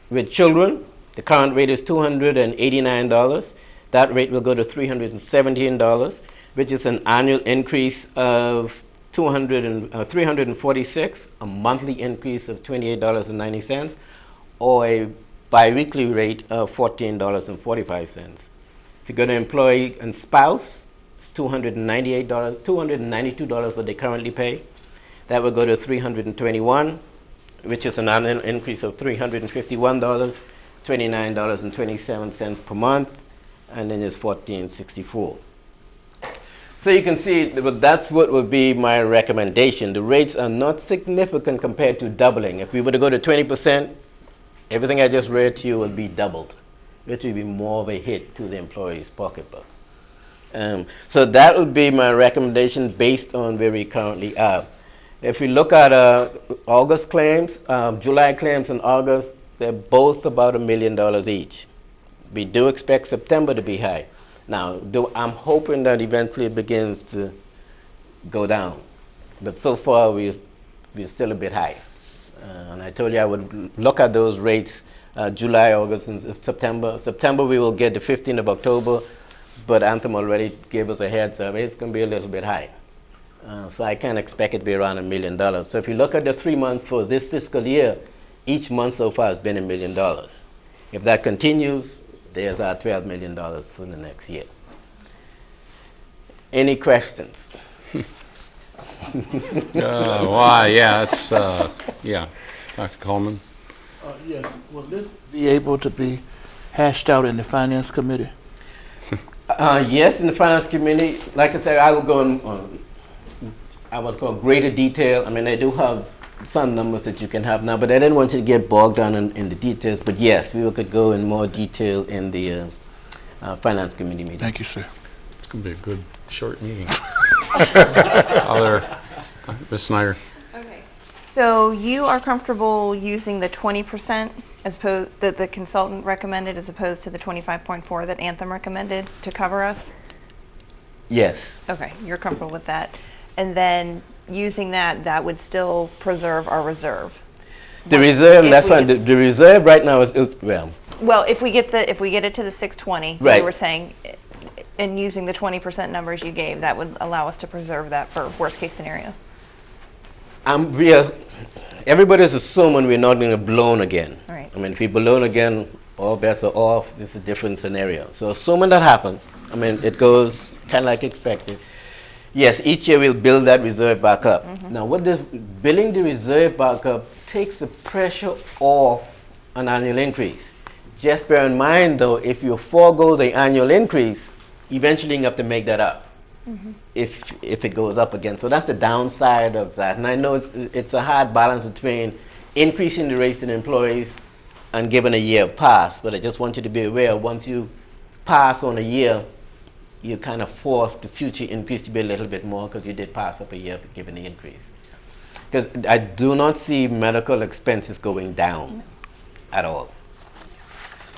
with children, the current rate is $289. That rate will go to $317, which is an annual increase of $346, a monthly increase of $28.90, or a biweekly rate of $14.45. If you go to employee and spouse, it's $292 what they currently pay. That will go to $321, which is an annual increase of $351, $29.27 per month, and then it's $14.64. So you can see that's what would be my recommendation. The rates are not significant compared to doubling. If we were to go to 20%, everything I just read to you will be doubled. It will be more of a hit to the employee's pocketbook. So that would be my recommendation based on where we currently are. If we look at August claims, July claims and August, they're both about $1 million each. We do expect September to be high. Now, I'm hoping that eventually it begins to go down. But so far, we're still a bit high. And I told you I would look at those rates, July, August, and September. September, we will get the 15th of October, but Anthem already gave us a heads up. It's going to be a little bit high. So I can expect it to be around $1 million. So if you look at the 3 months for this fiscal year, each month so far has been $1 million. If that continues, there's our $12 million for the next year. Any questions? Why? Yeah, it's yeah. Dr. Coleman. Yes. Will this be able to be hashed out in the Finance Committee? Yes, in the Finance Committee. Like I said, I will go in I will go in greater detail. I mean, I do have some numbers that you can have now, but I didn't want you to get bogged down in the details. But yes, we could go in more detail in the Finance Committee meeting. Thank you, sir. It's going to be a good short meeting. Ms. Snyder. Okay. So you are comfortable using the 20% as opposed that the consultant recommended as opposed to the 25.4 that Anthem recommended to cover us? Yes. Okay, you're comfortable with that. And then using that would still preserve our reserve. The reserve, that's fine. The reserve right now is, well. Well, if we get it to the 620, right. You were saying, and using the 20% numbers you gave, that would allow us to preserve that for worst case scenario. Everybody's assuming we're not going to balloon again. Right. I mean, if we balloon again, all bets are off. This is a different scenario. So assuming that happens, I mean, it goes kind of like expected. Yes, each year we'll build that reserve back up. Mm-hmm. Now, building the reserve back up takes the pressure off an annual increase. Just bear in mind, though, if you forego the annual increase, eventually you have to make that up. Mm-hmm. If it goes up again. So that's the downside of that. And I know it's a hard balance between increasing the rates to the employees and giving a year pass. But I just want you to be aware, once you pass on a year, you kind of force the future increase to be a little bit more because you did pass up a year given the increase. Because I do not see medical expenses going down at all.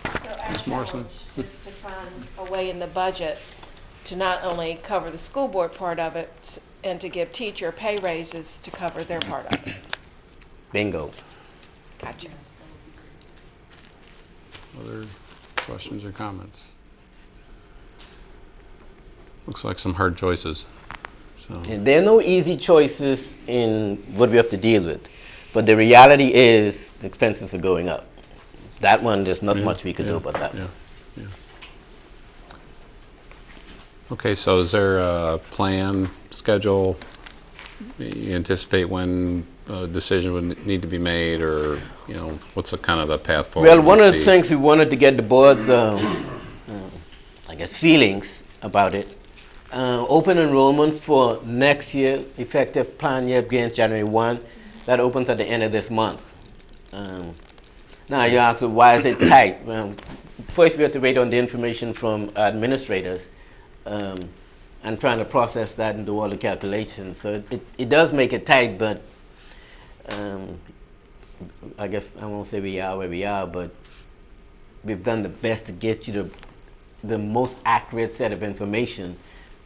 So our challenge is to find a way in the budget to not only cover the school board part of it and to give teacher pay raises to cover their part of it. Bingo. Gotcha. Other questions or comments? Looks like some hard choices. So. There are no easy choices in what we have to deal with. But the reality is the expenses are going up. That one, there's not much we could do about that. Yeah. Okay, so is there a plan, schedule? You anticipate when a decision would need to be made, or what's the kind of the path forward? Well, one of the things we wanted to get the board's, feelings about it. Open enrollment for next year, effective plan year begins January 1. That opens at the end of this month. Now you ask, why is it tight? Well, first we have to wait on the information from administrators and trying to process that and do all the calculations. So it does make it tight, but I guess I won't say we are where we are, but we've done the best to get you the most accurate set of information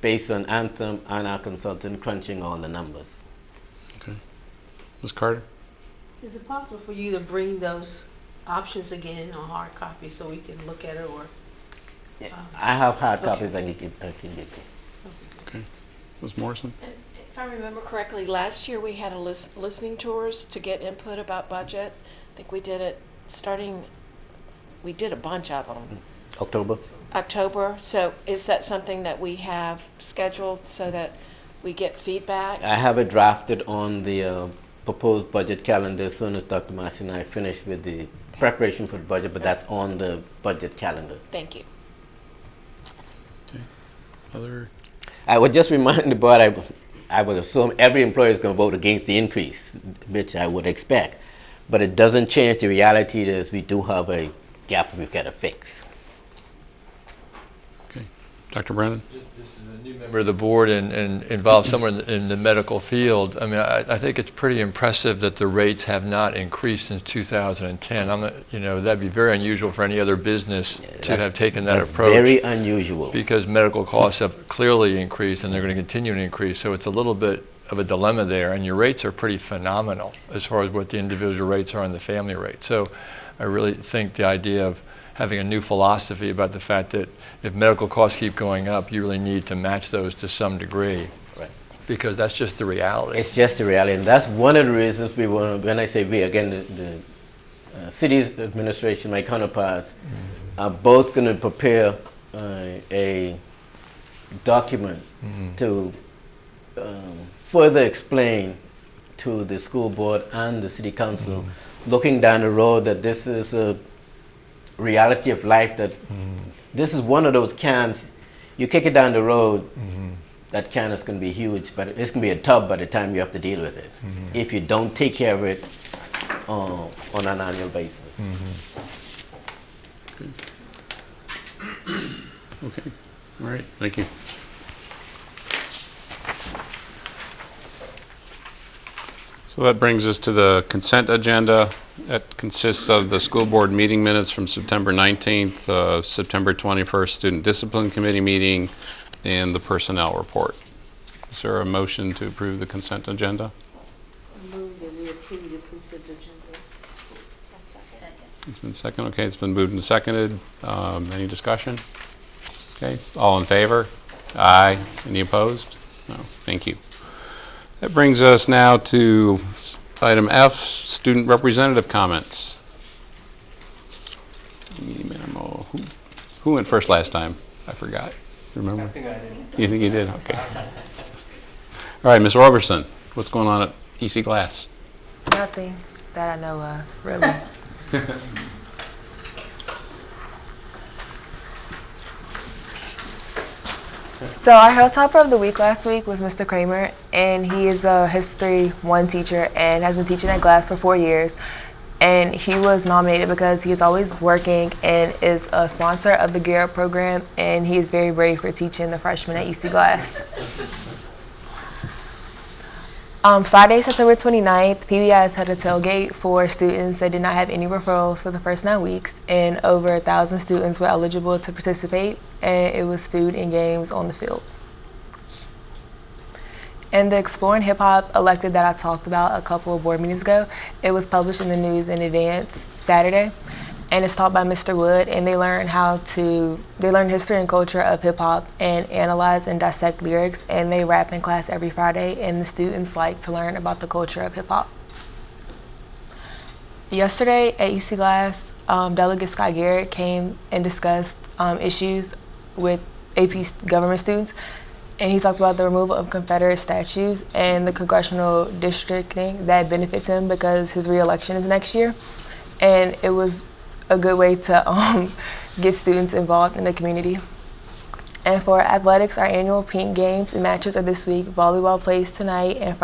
based on Anthem and our consultant crunching all the numbers. Okay. Ms. Carter? Is it possible for you to bring those options again on hard copy so we can look at it, or? I have hard copies I can get you. Okay. Ms. Morrison? If I remember correctly, last year we had a listening tours to get input about budget. I think we did it we did a bunch of them. October. So is that something that we have scheduled so that we get feedback? I have it drafted on the proposed budget calendar as soon as Dr. Massey and I finish with the preparation for the budget, but that's on the budget calendar. Thank you. Okay. Other? I would just remind the board, I would assume every employer is going to vote against the increase, which I would expect. But it doesn't change the reality that we do have a gap we've got to fix. Okay. Dr. Brennan? This is a new member of the board and involved somewhere in the medical field. I mean, I think it's pretty impressive that the rates have not increased since 2010. I'm not, that'd be very unusual for any other business to have taken that approach. Very unusual. Because medical costs have clearly increased and they're going to continue to increase. So it's a little bit of a dilemma there, and your rates are pretty phenomenal as far as what the individual rates are and the family rate. So I really think the idea of having a new philosophy about the fact that if medical costs keep going up, you really need to match those to some degree. Right. Because that's just the reality. It's just the reality, and that's one of the reasons we want to, when I say we, again, the city's administration, my counterparts, are both going to prepare a document to further explain to the school board and the city council, looking down the road, that this is a reality of life, that this is one of those cans, you kick it down the road, that can is going to be huge, but it's going to be a tub by the time you have to deal with it, if you don't take care of it on an annual basis. Okay. All right. Thank you. So that brings us to the consent agenda. That consists of the school board meeting minutes from September 19th, September 21st Student Discipline Committee meeting, and the personnel report. Is there a motion to approve the consent agenda? I move that we approve the consent agenda. Second. It's been seconded. Okay, it's been moved and seconded. Any discussion? Okay, all in favor? Aye. Any opposed? No. Thank you. That brings us now to item F, student representative comments. Who went first last time? I forgot. Remember? I think I did. You think you did? Okay. All right, Ms. Roberson, what's going on at EC Glass? Nothing that I know of, really. So our Hilltopper of the Week last week was Mr. Kramer, and he is a History 1 teacher and has been teaching at Glass for 4 years. And he was nominated because he is always working and is a sponsor of the Gear Up program, and he is very brave for teaching the freshmen at EC Glass. Friday, September 29th, PBIs had a tailgate for students that did not have any referrals for the first 9 weeks, and over 1,000 students were eligible to participate, and it was food and games on the field. And the Exploring Hip Hop elected that I talked about a couple of board meetings ago, it was published in the news in advance Saturday, and it's taught by Mr. Wood, and they learn history and culture of hip hop and analyze and dissect lyrics, and they rap in class every Friday, and the students like to learn about the culture of hip hop. Yesterday at EC Glass, Delegate Scott Garrett came and discussed issues with AP government students, and he talked about the removal of Confederate statues and the congressional districting that benefits him because his re-election is next year, and it was a good way to get students involved in the community. And for athletics, our annual pink games and matches are this week. Volleyball plays tonight and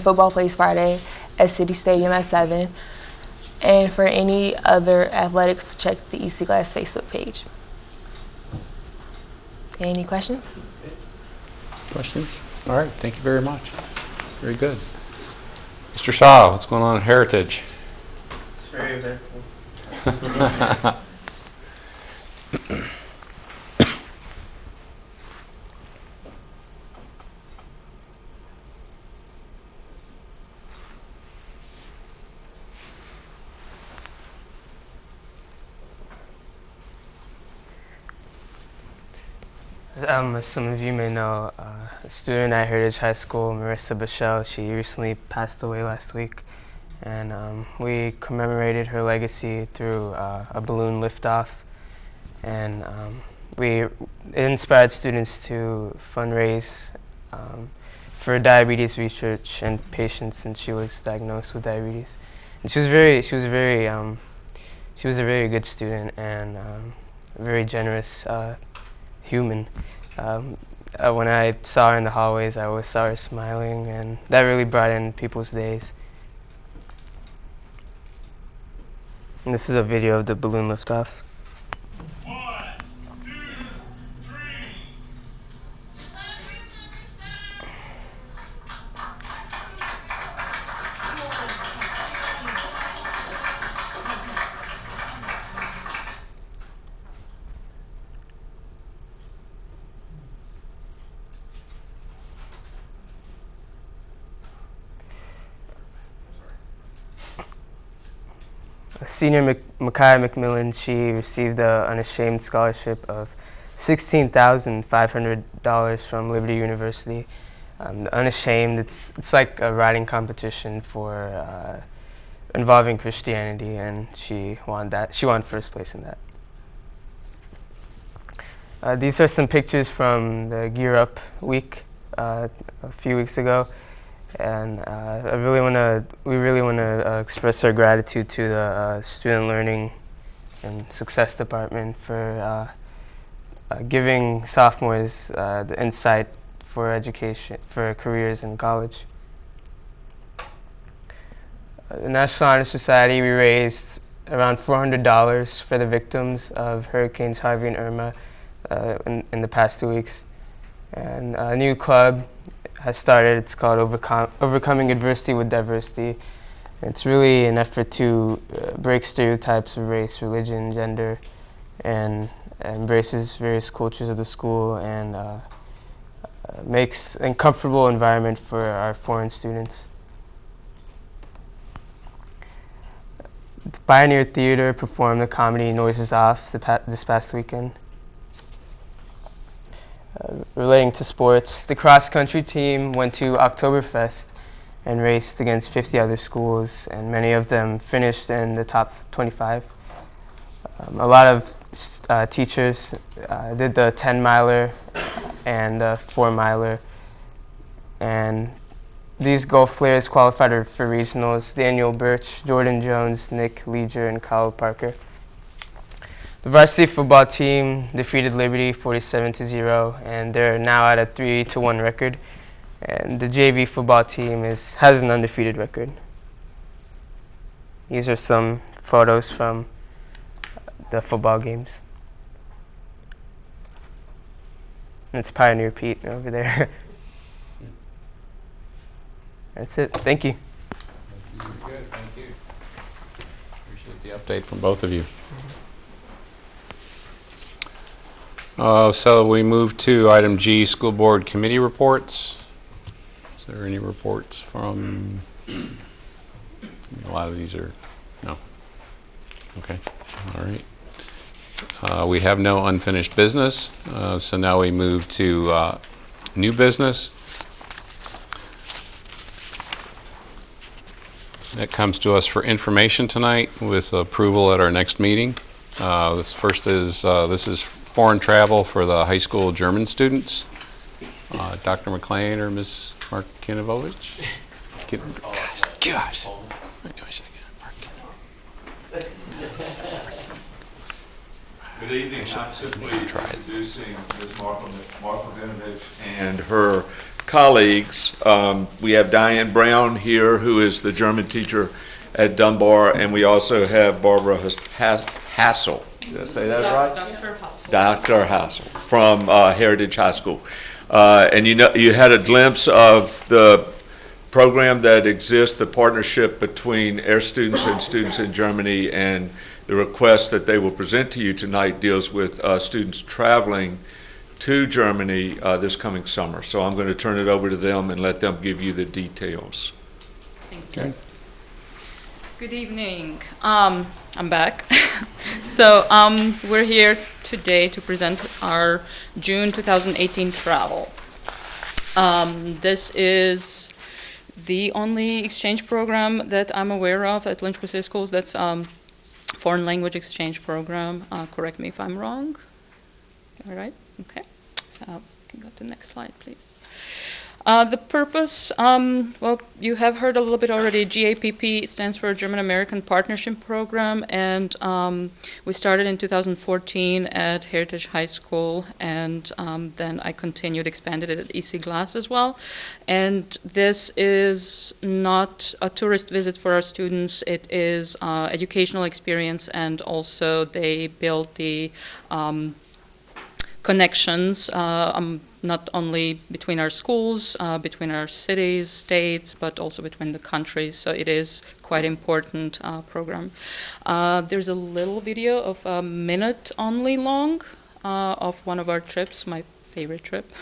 football plays Friday at City Stadium at 7. And for any other athletics, check the EC Glass Facebook page. Any questions? Questions? All right, thank you very much. Very good. Mr. Shaw, what's going on at Heritage? It's very eventful. As some of you may know, a student at Heritage High School, Marissa Bichelle, she recently passed away last week. And we commemorated her legacy through a balloon liftoff. And it inspired students to fundraise for diabetes research and patients since she was diagnosed with diabetes. And she was a very good student and a very generous human. when I saw her in the hallways, I always saw her smiling, and that really brightened people's days. And this is a video of the balloon liftoff. Senior Micaiah McMillan, she received the Unashamed Scholarship of $16,500 from Liberty University. The Unashamed, it's like a writing competition for involving Christianity, and she won that. She won first place in that. These are some pictures from the Gear Up week a few weeks ago. And we really want to express our gratitude to the Student Learning and Success Department for giving sophomores the insight for education, for careers in college. The National Honor Society, we raised around $400 for the victims of Hurricanes Harvey and Irma in the past 2 weeks. And a new club has started. It's called Overcoming Adversity with Diversity. It's really an effort to break stereotypes of race, religion, gender, and embraces various cultures of the school, and makes a comfortable environment for our foreign students. The Pioneer Theater performed the comedy Noises Off this past weekend. Relating to sports, the cross-country team went to Oktoberfest and raced against 50 other schools, and many of them finished in the top 25. A lot of teachers did the 10-miler and 4-miler, and these golf players qualified for regionals: Daniel Birch, Jordan Jones, Nick Leger, and Kyle Parker. The varsity football team defeated Liberty 47-0, and they're now at a 3-1 record. And the JV football team has an undefeated record. These are some photos from the football games. And it's Pioneer Pete over there. That's it. Thank you. Very good. Thank you. Appreciate the update from both of you. So we move to item G, School Board Committee reports. Is there any reports from, a lot of these are, no. Okay, all right. We have no unfinished business, so now we move to new business. That comes to us for information tonight with approval at our next meeting. This first is, this is foreign travel for the high school German students. Dr. McLean or Ms. Markinovich? Gosh. Good evening. I'm simply introducing Ms. Markinovich and her colleagues. We have Diane Brown here, who is the German teacher at Dunbar, and we also have Barbara Hassel. Did I say that right? Dr. Hassel. Dr. Hassel from Heritage High School. And you had a glimpse of the program that exists, the partnership between Air students and students in Germany, and the request that they will present to you tonight deals with students traveling to Germany this coming summer. So I'm going to turn it over to them and let them give you the details. Thank you. Good evening. I'm back. So we're here today to present our June 2018 travel. This is the only exchange program that I'm aware of at Lynchburg City Schools. That's foreign language exchange program. Correct me if I'm wrong. All right. Okay. So you can go to the next slide, please. The purpose, well, you have heard a little bit already. GAPP stands for German American Partnership Program, and we started in 2014 at Heritage High School, and then I continued, expanded it at EC Glass as well. And this is not a tourist visit for our students. It is educational experience, and also they build the connections, not only between our schools, between our cities, states, but also between the countries. So it is quite important program. There's a little video of a minute only long of one of our trips, my favorite trip,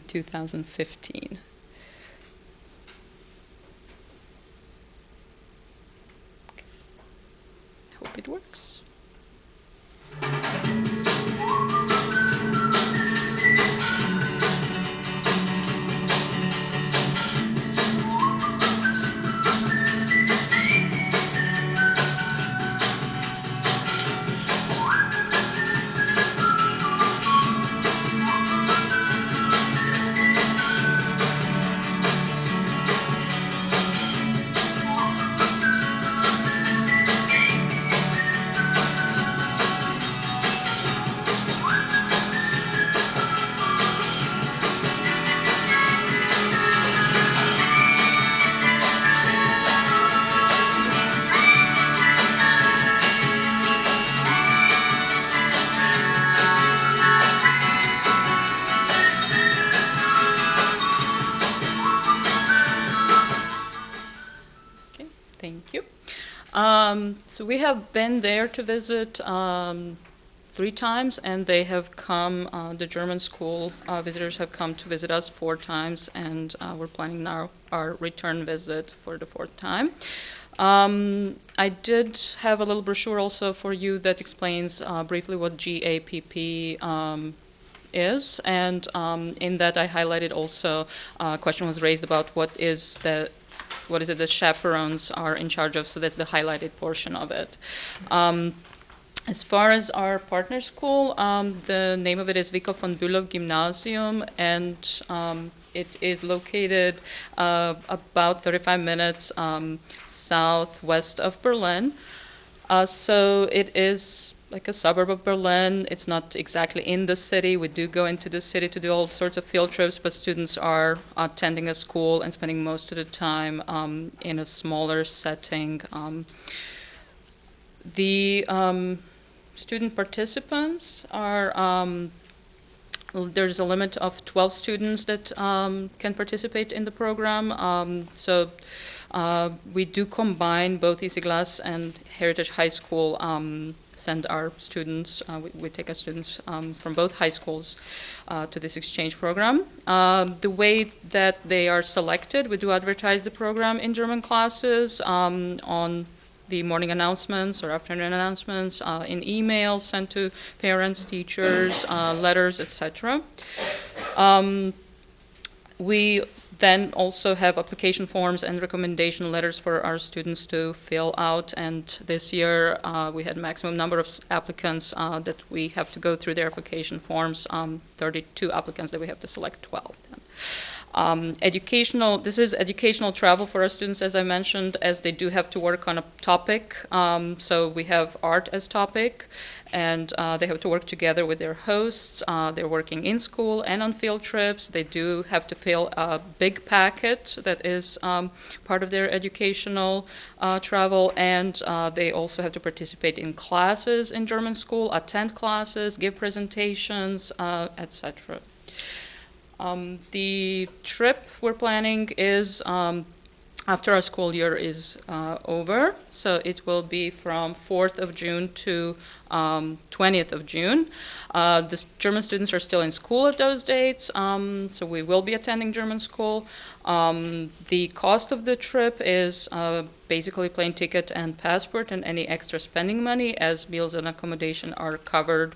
2015. Hope it works. Thank you. So we have been there to visit 3 times, and they have come, the German school visitors have come to visit us 4 times, and we're planning now our return visit for the 4th time. I did have a little brochure also for you that explains briefly what GAPP is, and in that I highlighted also, a question was raised about what is it the chaperones are in charge of, so that's the highlighted portion of it. As far as our partner school, the name of it is Vico von Bülow Gymnasium, and it is located about 35 minutes southwest of Berlin. So it is like a suburb of Berlin. It's not exactly in the city. We do go into the city to do all sorts of field trips, but students are attending a school and spending most of the time in a smaller setting. The student participants are, there's a limit of 12 students that can participate in the program. So we do combine both EC Glass and Heritage High School, send our students, we take our students from both high schools to this exchange program. The way that they are selected, we do advertise the program in German classes on the morning announcements or afternoon announcements, in emails sent to parents, teachers, letters, etc. We then also have application forms and recommendation letters for our students to fill out, and this year we had maximum number of applicants that we have to go through their application forms, 32 applicants that we have to select 12 then. This is educational travel for our students, as I mentioned, as they do have to work on a topic. So we have art as topic, and they have to work together with their hosts. They're working in school and on field trips. They do have to fill a big packet that is part of their educational travel, and they also have to participate in classes in German school, attend classes, give presentations, etc. The trip we're planning is after our school year is over, so it will be from 4th of June to 20th of June. The German students are still in school at those dates, so we will be attending German school. The cost of the trip is basically plane ticket and passport, and any extra spending money, as meals and accommodation are covered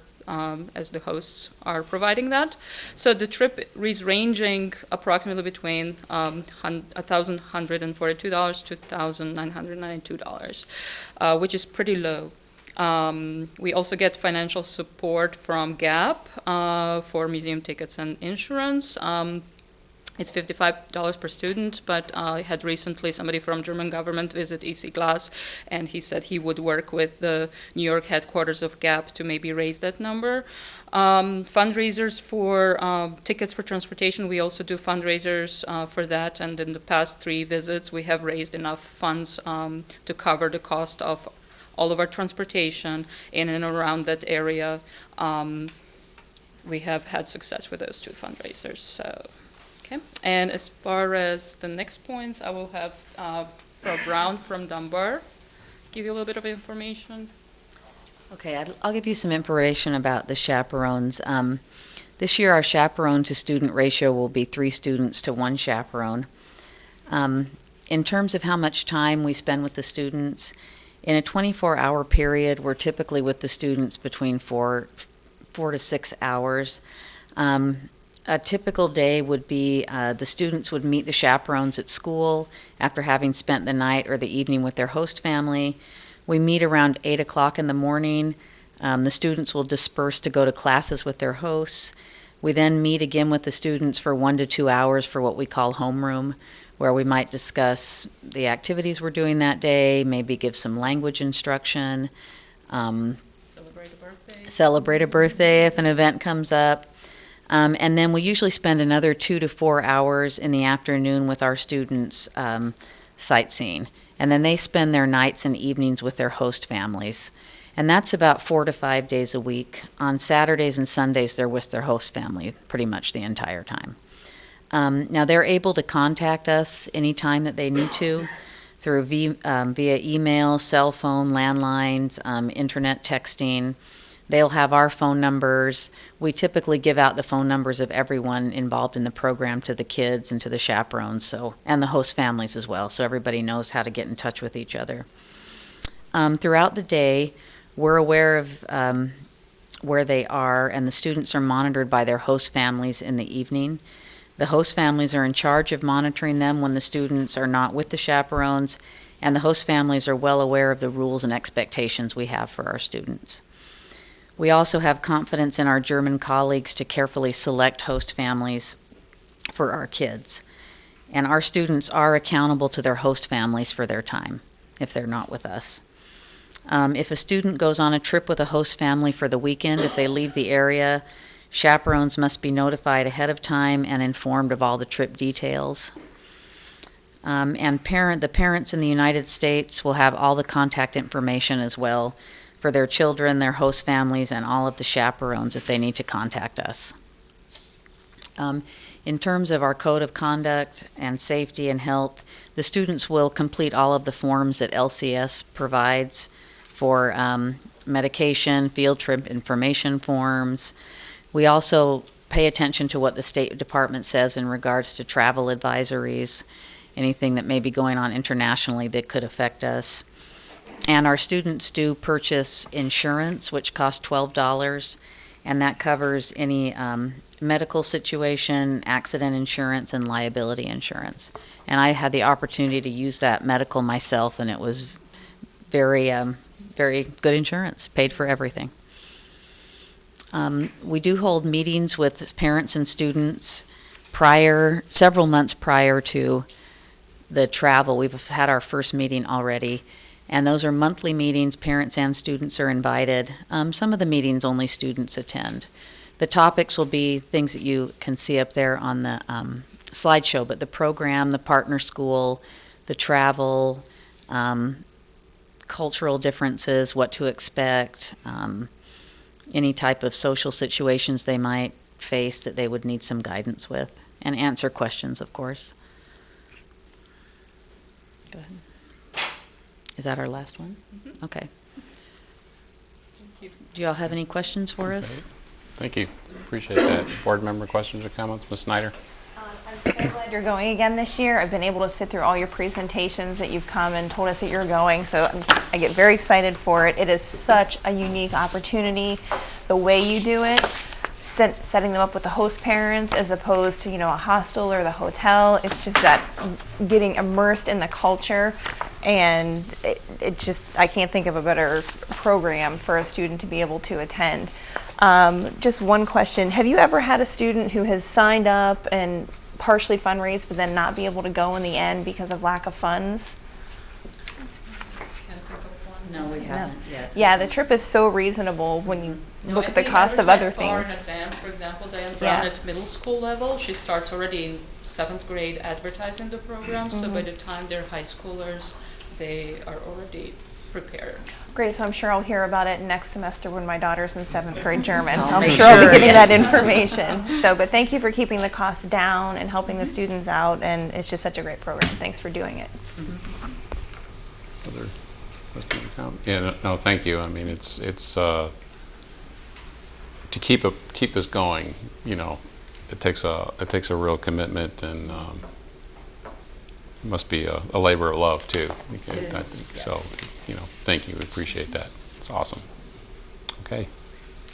as the hosts are providing that. So the trip is ranging approximately between $1,142 to $1,992, which is pretty low. We also get financial support from GAP for museum tickets and insurance. It's $55 per student, but I had recently somebody from German government visit EC Glass, and he said he would work with the New York headquarters of GAP to maybe raise that number. Fundraisers for tickets for transportation, we also do fundraisers for that, and in the past 3 visits, we have raised enough funds to cover the cost of all of our transportation in and around that area. We have had success with those 2 fundraisers, so. Okay, and as far as the next points, I will have Frau Brown from Dunbar give you a little bit of information. Okay, I'll give you some information about the chaperones. This year, our chaperone to student ratio will be 3 students to 1 chaperone. In terms of how much time we spend with the students, in a 24-hour period, we're typically with the students between 4 to 6 hours. A typical day would be the students would meet the chaperones at school after having spent the night or the evening with their host family. We meet around 8 o'clock in the morning. The students will disperse to go to classes with their hosts. We then meet again with the students for 1 to 2 hours for what we call homeroom, where we might discuss the activities we're doing that day, maybe give some language instruction, celebrate a birthday if an event comes up. And then we usually spend another 2 to 4 hours in the afternoon with our students sightseeing. And then they spend their nights and evenings with their host families. And that's about 4 to 5 days a week. On Saturdays and Sundays, they're with their host family pretty much the entire time. Now, they're able to contact us anytime that they need to through via email, cell phone, landlines, internet texting. They'll have our phone numbers. We typically give out the phone numbers of everyone involved in the program to the kids and to the chaperones, and the host families as well, so everybody knows how to get in touch with each other. Throughout the day, we're aware of where they are, and the students are monitored by their host families in the evening. The host families are in charge of monitoring them when the students are not with the chaperones, and the host families are well aware of the rules and expectations we have for our students. We also have confidence in our German colleagues to carefully select host families for our kids. And our students are accountable to their host families for their time, if they're not with us. If a student goes on a trip with a host family for the weekend, if they leave the area, chaperones must be notified ahead of time and informed of all the trip details. And the parents in the United States will have all the contact information as well for their children, their host families, and all of the chaperones if they need to contact us. In terms of our code of conduct and safety and health, the students will complete all of the forms that LCS provides for medication, field trip information forms. We also pay attention to what the State Department says in regards to travel advisories, anything that may be going on internationally that could affect us. And our students do purchase insurance, which costs $12, and that covers any medical situation, accident insurance, and liability insurance. And I had the opportunity to use that medical myself, and it was very, very good insurance, paid for everything. We do hold meetings with parents and students several months prior to the travel. We've had our first meeting already. And those are monthly meetings. Parents and students are invited. Some of the meetings only students attend. The topics will be things that you can see up there on the slideshow, but the program, the partner school, the travel, cultural differences, what to expect, any type of social situations they might face that they would need some guidance with, and answer questions, of course. Go ahead. Is that our last one? Mm-hmm. Okay. Thank you. Do you all have any questions for us? Thank you. Appreciate that. Board member questions or comments? Ms. Snyder? I'm so glad you're going again this year. I've been able to sit through all your presentations that you've come and told us that you're going, so I get very excited for it. It is such a unique opportunity, the way you do it, setting them up with the host parents as opposed to, a hostel or the hotel. It's just that getting immersed in the culture, and I can't think of a better program for a student to be able to attend. Just one question. Have you ever had a student who has signed up and partially fundraise, but then not be able to go in the end because of lack of funds? No, we haven't yet. Yeah, the trip is so reasonable when you look and at the we cost of other advertise far in things. advance. For example, Diane Brown Yeah. at middle school level, she starts already in 7th grade advertising the program, so by the time they're high schoolers, they are already prepared. Great, so I'm sure I'll hear about it next semester when my daughter's in 7th grade German. I'll I'm make sure I'll be sure, getting yes. that information. So, but thank you for keeping the costs down and helping the students out, and it's just such a great program. Thanks for doing it. Other questions or comments? Yeah, no, thank you. I mean, it's to keep this going, you know, it takes a real commitment, and must be a labor of love too. I think. So, you know, thank you. We appreciate that. It's awesome. Okay.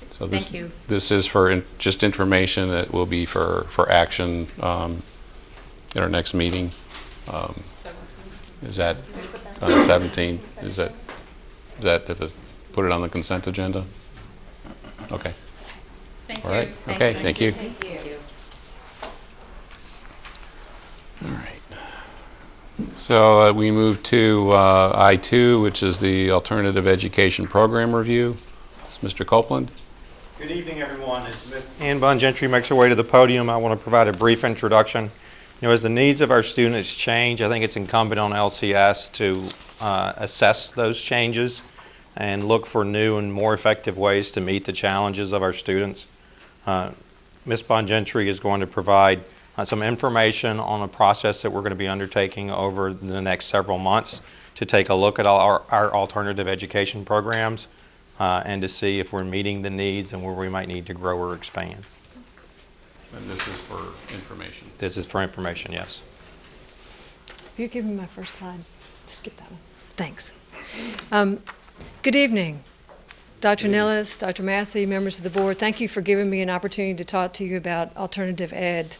So this Thank you. This is for just information that will be for action at our next meeting. Is that 17th? Is that if it's put it on the consent agenda? Okay. Thank All you. right. Okay. Thank you. Thank you. All right. So we move to I2, which is the Alternative Education Program Review. It's Mr. Copeland. Good evening, everyone. As Ms. Ann Gentry makes her way to the podium, I want to provide a brief introduction. You know, as the needs of our students change, I think it's incumbent on LCS to assess those changes and look for new and more effective ways to meet the challenges of our students. Ms. Gentry is going to provide some information on a process that we're going to be undertaking over the next several months to take a look at our alternative education programs and to see if we're meeting the needs and where we might need to grow or expand. And this is for information. This is for information, yes. You give me my first slide. Skip that one. Thanks. Good evening, Dr. Nillis, Dr. Massey, members of the board. Thank you for giving me an opportunity to talk to you about alternative ed.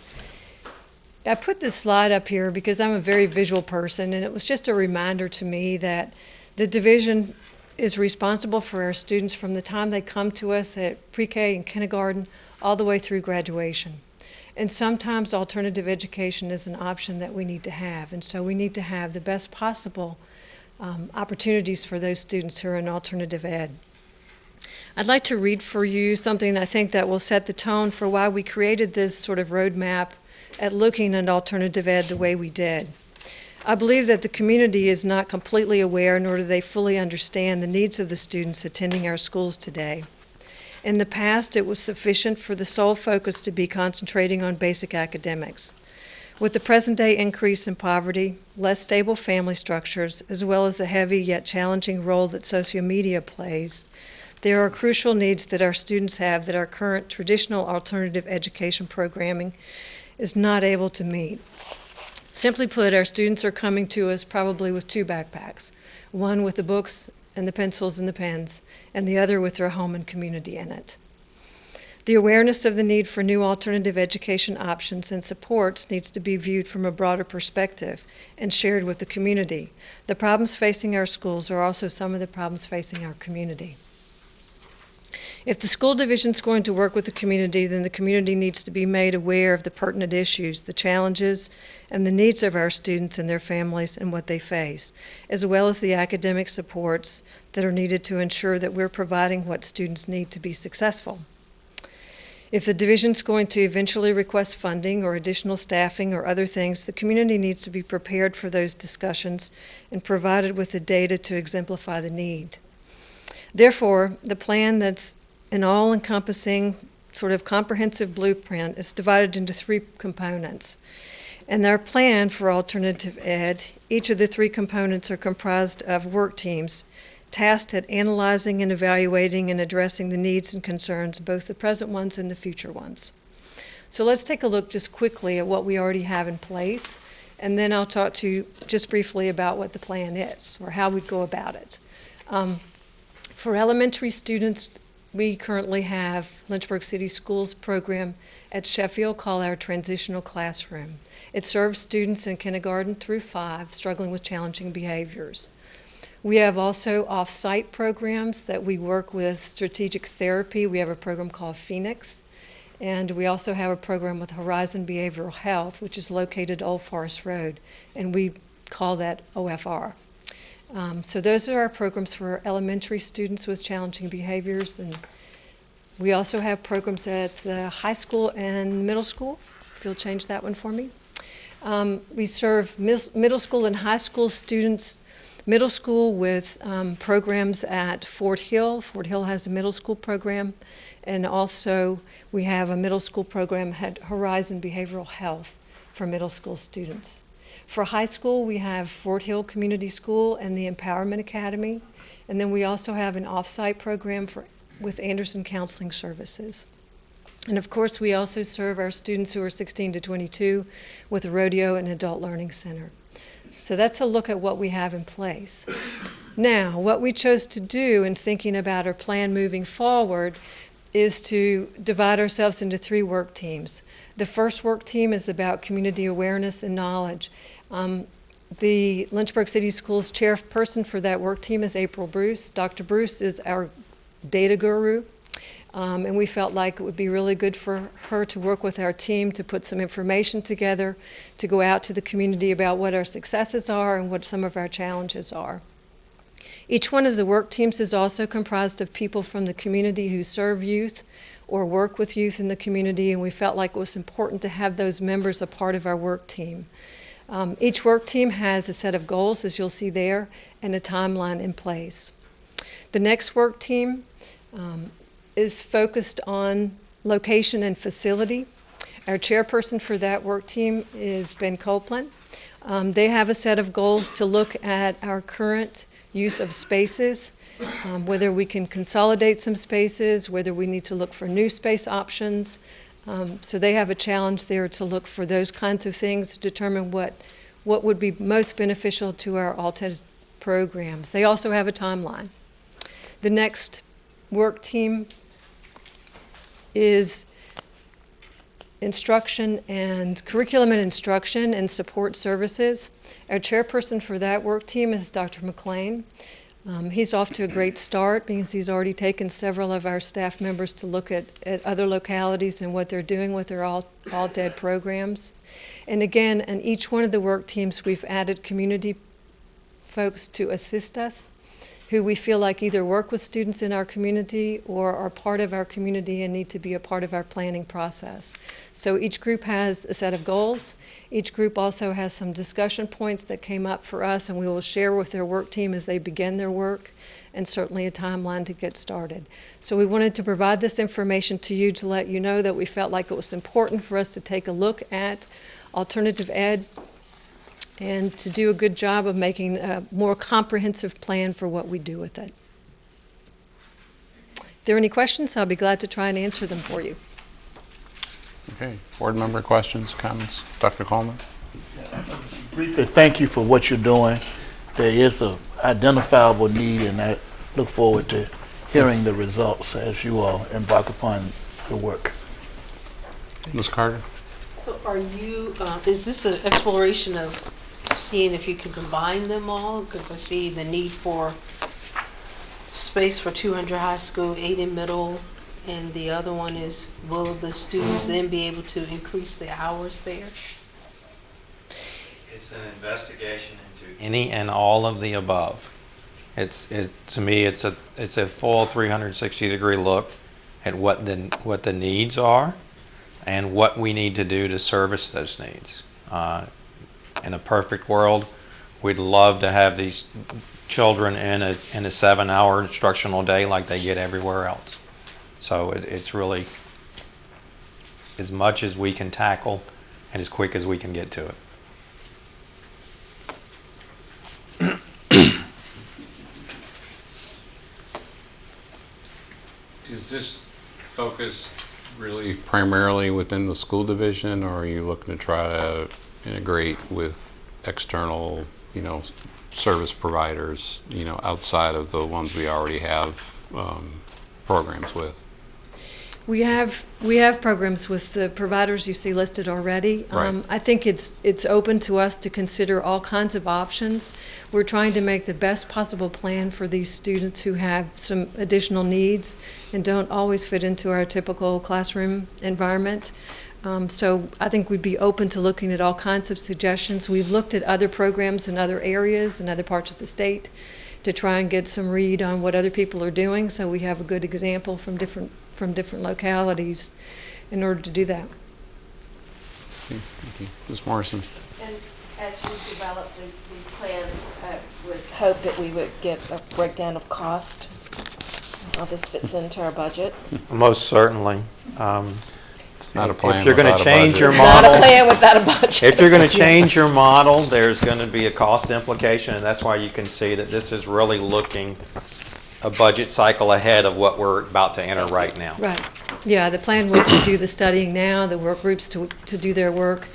I put this slide up here because I'm a very visual person, and it was just a reminder to me that the division is responsible for our students from the time they come to us at pre-K and kindergarten all the way through graduation. And sometimes alternative education is an option that we need to have, and so we need to have the best possible opportunities for those students who are in alternative ed. I'd like to read for you something I think that will set the tone for why we created this sort of roadmap at looking at alternative ed the way we did. I believe that the community is not completely aware, nor do they fully understand the needs of the students attending our schools today. In the past, it was sufficient for the sole focus to be concentrating on basic academics. With the present-day increase in poverty, less stable family structures, as well as the heavy yet challenging role that social media plays, there are crucial needs that our students have that our current traditional alternative education programming is not able to meet. Simply put, our students are coming to us probably with two backpacks, one with the books and the pencils and the pens, and the other with their home and community in it. The awareness of the need for new alternative education options and supports needs to be viewed from a broader perspective and shared with the community. The problems facing our schools are also some of the problems facing our community. If the school division is going to work with the community, then the community needs to be made aware of the pertinent issues, the challenges, and the needs of our students and their families and what they face, as well as the academic supports that are needed to ensure that we're providing what students need to be successful. If the division's going to eventually request funding or additional staffing or other things, the community needs to be prepared for those discussions and provided with the data to exemplify the need. Therefore, the plan that's an all-encompassing sort of comprehensive blueprint is divided into three components. And our plan for alternative ed, each of the three components are comprised of work teams tasked at analyzing and evaluating and addressing the needs and concerns, both the present ones and the future ones. So let's take a look just quickly at what we already have in place, and then I'll talk to you just briefly about what the plan is or how we'd go about it. For elementary students, we currently have Lynchburg City Schools program at Sheffield called our Transitional Classroom. It serves students in kindergarten through 5 struggling with challenging behaviors. We have also off-site programs that we work with strategic therapy. We have a program called Phoenix, And we also have a program with Horizon Behavioral Health, which is located Old Forest Road, and we call that OFR. So those are our programs for elementary students with challenging behaviors, and we also have programs at the high school and middle school. If you'll change that one for me. We serve middle school and high school students. Middle school with programs at Fort Hill. Fort Hill has a middle school program, and also we have a middle school program at Horizon Behavioral Health for middle school students. For high school, we have Fort Hill Community School and the Empowerment Academy, and then we also have an off-site program with Anderson Counseling Services. And of course, we also serve our students who are 16 to 22 with a rodeo and adult learning center. So that's a look at what we have in place. Now, what we chose to do in thinking about our plan moving forward is to divide ourselves into 3 work teams. The first work team is about community awareness and knowledge. The Lynchburg City Schools chairperson for that work team is April Bruce. Dr. Bruce is our data guru. And we felt like it would be really good for her to work with our team to put some information together, to go out to the community about what our successes are and what some of our challenges are. Each one of the work teams is also comprised of people from the community who serve youth or work with youth in the community, and we felt like it was important to have those members a part of our work team. Each work team has a set of goals, as you'll see there, and a timeline in place. The next work team is focused on location and facility. Our chairperson for that work team is Ben Copeland. They have a set of goals to look at our current use of spaces, whether we can consolidate some spaces, whether we need to look for new space options. So they have a challenge there to look for those kinds of things, to determine what would be most beneficial to our ALTED programs. They also have a timeline. The next work team is instruction and curriculum and instruction and support services. Our chairperson for that work team is Dr. McLean. He's off to a great start because he's already taken several of our staff members to look at other localities and what they're doing with their all-dead programs. And again, in each one of the work teams, we've added community folks to assist us, who we feel like either work with students in our community or are part of our community and need to be a part of our planning process. So each group has a set of goals. Each group also has some discussion points that came up for us, and we will share with their work team as they begin their work, and certainly a timeline to get started. So we wanted to provide this information to you to let you know that we felt like it was important for us to take a look at alternative ed and to do a good job of making a more comprehensive plan for what we do with it. If there are any questions, I'll be glad to try and answer them for you. Okay, board member questions, comments? Dr. Coleman? Briefly, thank you for what you're doing. There is an identifiable need, and I look forward to hearing the results as you all embark upon the work. Ms. Carter? So are you, is this an exploration of seeing if you can combine them all? Because I see the need for space for 200 high school, 80 middle, and the other one is, will the students then be able to increase the hours there? It's an investigation into any and all of the above. To me, it's a full 360-degree look at what the needs are and what we need to do to service those needs. In a perfect world, we'd love to have these children in a 7-hour instructional day like they get everywhere else. So it's really as much as we can tackle and as quick as we can get to it. Is this focus really primarily within the school division, or are you looking to try to integrate with external, service providers, outside of the ones we already have programs with? We have programs with the providers you see listed already. Right. I think it's open to us to consider all kinds of options. We're trying to make the best possible plan for these students who have some additional needs and don't always fit into our typical classroom environment. So I think we'd be open to looking at all kinds of suggestions. We've looked at other programs in other areas and other parts of the state to try and get some read on what other people are doing, so we have a good example from different localities in order to do that. Okay, thank you. Ms. Morrison. And as you develop these plans, I would hope that we would get a breakdown of cost, how this fits into our budget. Most certainly. It's not a plan If you're going to without a change your budget. model, Not a plan without a budget. if you're going to change your model, there's going to be a cost implication, and that's why you can see that this is really looking a budget cycle ahead of what we're about to enter right now. Right. Yeah, the plan was to do the studying now, the work groups to do their work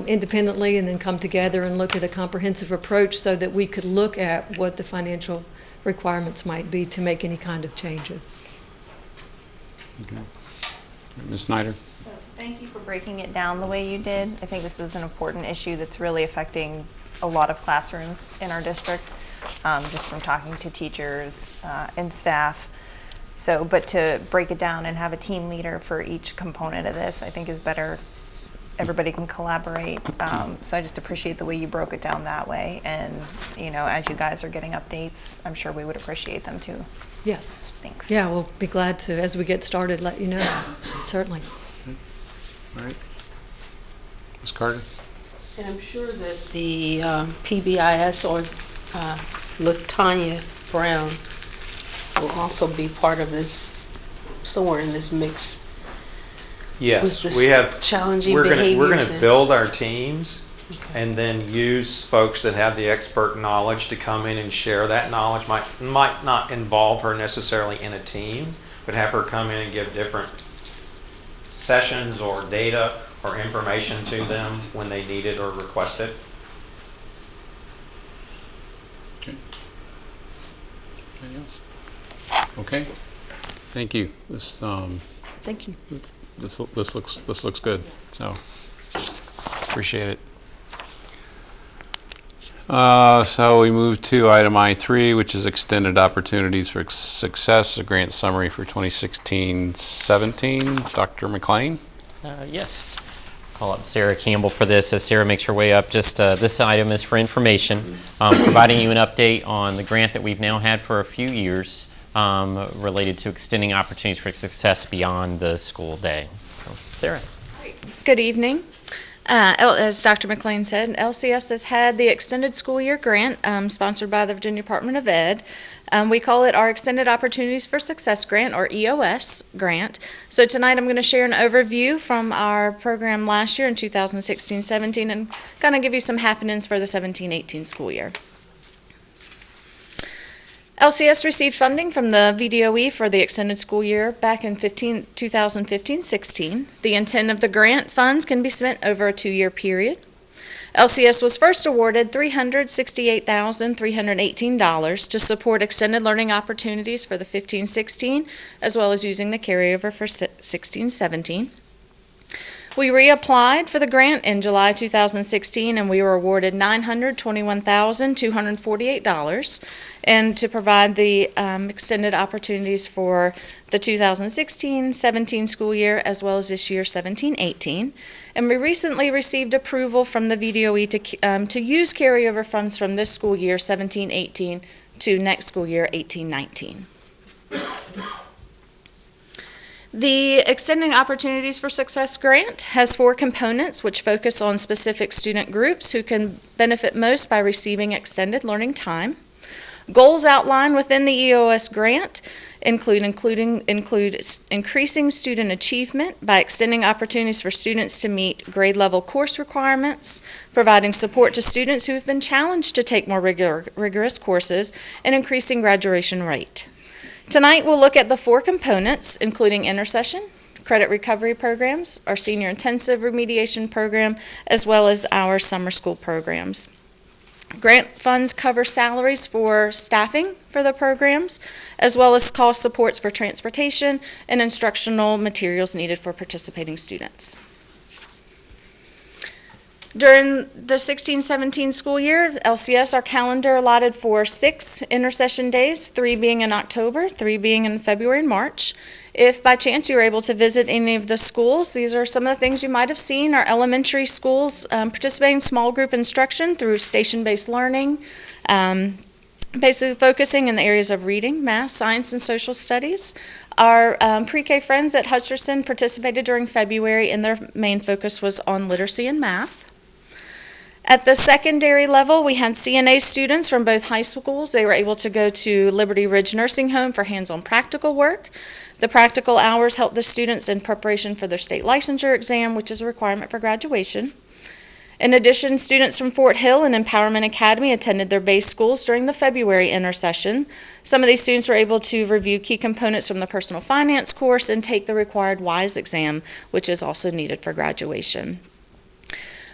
independently, and then come together and look at a comprehensive approach so that we could look at what the financial requirements might be to make any kind of changes. Okay. Ms. Snyder. So thank you for breaking it down the way you did. I think this is an important issue that's really affecting a lot of classrooms in our district, just from talking to teachers and staff. So, but to break it down and have a team leader for each component of this, I think is better. Everybody can collaborate. So I just appreciate the way you broke it down that way. And, you know, as you guys are getting updates, I'm sure we would appreciate them too. Yes. Thanks. Yeah, we'll be glad to, as we get started, let you know. Certainly. All right. Ms. Carter. And I'm sure that the PBIS or LaTanya Brown will also be part of this, somewhere in this mix. Yes, With we the have. challenging We're going behaviors to and- build our teams and then use folks that have the expert knowledge to come in and share that knowledge. Might not involve her necessarily in a team, but have her come in and give different sessions or data or information to them when they need it or request it. Okay. Anything else? Okay. Thank you. This Thank you. this looks good. So appreciate it. So we move to item I3, which is extended opportunities for success, a grant summary for 2016-17. Dr. McLean? Yes. Call up Sarah Campbell for this. As Sarah makes her way up, just this item is for information, providing you an update on the grant that we've now had for a few years related to extending opportunities for success beyond the school day. So, Sarah. Good evening. As Dr. McLean said, LCS has had the Extended School Year Grant sponsored by the Virginia Department of Ed. We call it our Extended Opportunities for Success Grant, or EOS grant. So tonight I'm going to share an overview from our program last year in 2016-17 and kind of give you some happenings for the 17-18 school year. LCS received funding from the VDOE for the extended school year back in 2015-16. The intent of the grant funds can be spent over a 2-year period. LCS was first awarded $368,318 to support extended learning opportunities for the 15-16, as well as using the carryover for 16-17. We reapplied for the grant in July 2016, and we were awarded $921,248 and to provide the extended opportunities for the 2016-17 school year, as well as this year 17-18. And we recently received approval from the VDOE to use carryover funds from this school year 17-18 to next school year 18-19. The Extending Opportunities for Success grant has 4 components which focus on specific student groups who can benefit most by receiving extended learning time. Goals outlined within the EOS grant include increasing student achievement by extending opportunities for students to meet grade level course requirements, providing support to students who have been challenged to take more rigorous courses, and increasing graduation rate. Tonight we'll look at the 4 components, including intercession, credit recovery programs, our senior intensive remediation program, as well as our summer school programs. Grant funds cover salaries for staffing for the programs, as well as cost supports for transportation and instructional materials needed for participating students. During the 16-17 school year, LCS, our calendar allotted for 6 intercession days, 3 being in October, 3 being in February and March. If by chance you were able to visit any of the schools, these are some of the things you might have seen. Our elementary schools participating in small group instruction through station-based learning, basically focusing in the areas of reading, math, science, and social studies. Our pre-K friends at Hutcherson participated during February, and their main focus was on literacy and math. At the secondary level, we had CNA students from both high schools. They were able to go to Liberty Ridge Nursing Home for hands-on practical work. The practical hours helped the students in preparation for their state licensure exam, which is a requirement for graduation. In addition, students from Fort Hill and Empowerment Academy attended their base schools during the February intercession. Some of these students were able to review key components from the personal finance course and take the required WISE exam, which is also needed for graduation.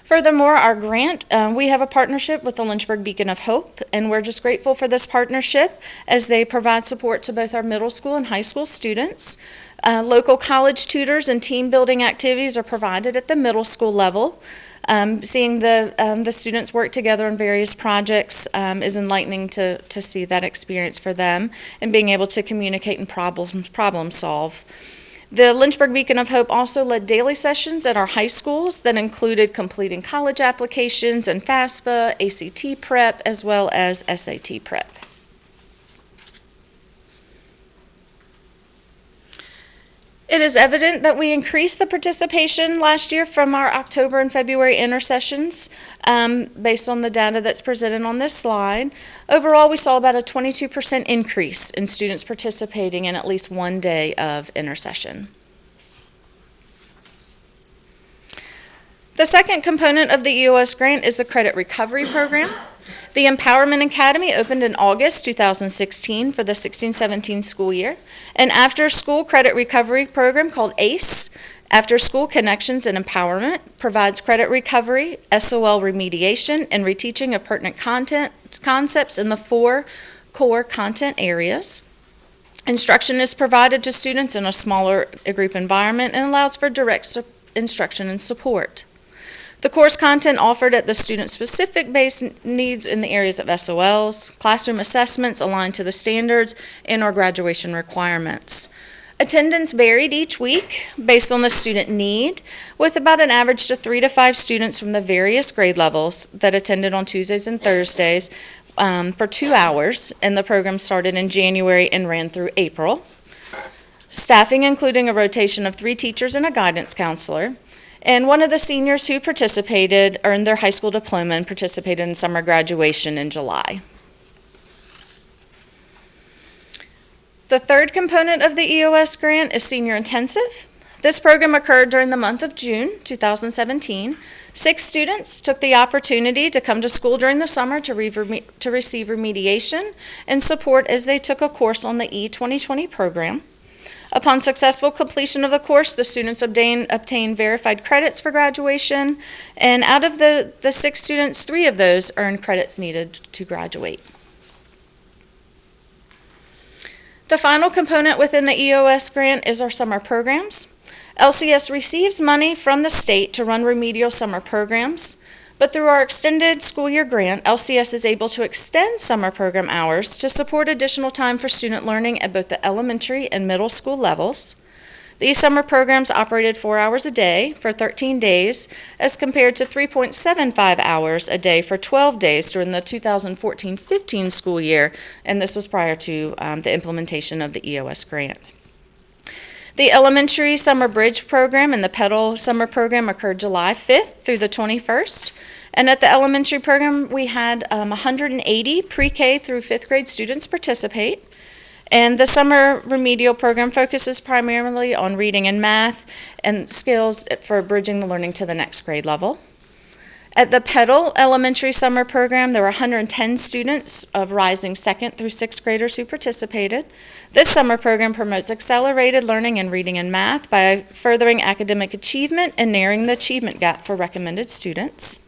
Furthermore, our grant, we have a partnership with the Lynchburg Beacon of Hope, and we're just grateful for this partnership as they provide support to both our middle school and high school students. Local college tutors and team building activities are provided at the middle school level. Seeing the students work together on various projects is enlightening to see that experience for them and being able to communicate and problem solve. The Lynchburg Beacon of Hope also led daily sessions at our high schools that included completing college applications and FAFSA, ACT prep, as well as SAT prep. It is evident that we increased the participation last year from our October and February intercessions based on the data that's presented on this slide. Overall, we saw about a 22% increase in students participating in at least one day of intercession. The second component of the EOS grant is the credit recovery program. The Empowerment Academy opened in August 2016 for the 16-17 school year. An after-school credit recovery program called ACE, After School Connections and Empowerment, provides credit recovery, SOL remediation, and reteaching of pertinent concepts in the 4 core content areas. Instruction is provided to students in a smaller group environment and allows for direct instruction and support. The course content offered at the student-specific base needs in the areas of SOLs, classroom assessments aligned to the standards, and or graduation requirements. Attendance varied each week based on the student need, with about an average of 3 to 5 students from the various grade levels that attended on Tuesdays and Thursdays for 2 hours, and the program started in January and ran through April. Staffing including a rotation of 3 teachers and a guidance counselor. And one of the seniors who participated earned their high school diploma and participated in summer graduation in July. The third component of the EOS grant is Senior Intensive. This program occurred during the month of June 2017. 6 students took the opportunity to come to school during the summer to receive remediation and support as they took a course on the E2020 program. Upon successful completion of the course, the students obtained verified credits for graduation, and out of the 6 students, 3 of those earned credits needed to graduate. The final component within the EOS grant is our summer programs. LCS receives money from the state to run remedial summer programs, but through our extended school year grant, LCS is able to extend summer program hours to support additional time for student learning at both the elementary and middle school levels. These summer programs operated 4 hours a day for 13 days as compared to 3.75 hours a day for 12 days during the 2014-15 school year, and this was prior to the implementation of the EOS grant. The elementary summer bridge program and the pedal summer program occurred July 5th through the 21st. And at the elementary program, we had 180 pre-K through 5th grade students participate. And the summer remedial program focuses primarily on reading and math and skills for bridging the learning to the next grade level. At the Pedal Elementary Summer Program, there were 110 students of rising 2nd through 6th graders who participated. This summer program promotes accelerated learning in reading and math by furthering academic achievement and narrowing the achievement gap for recommended students.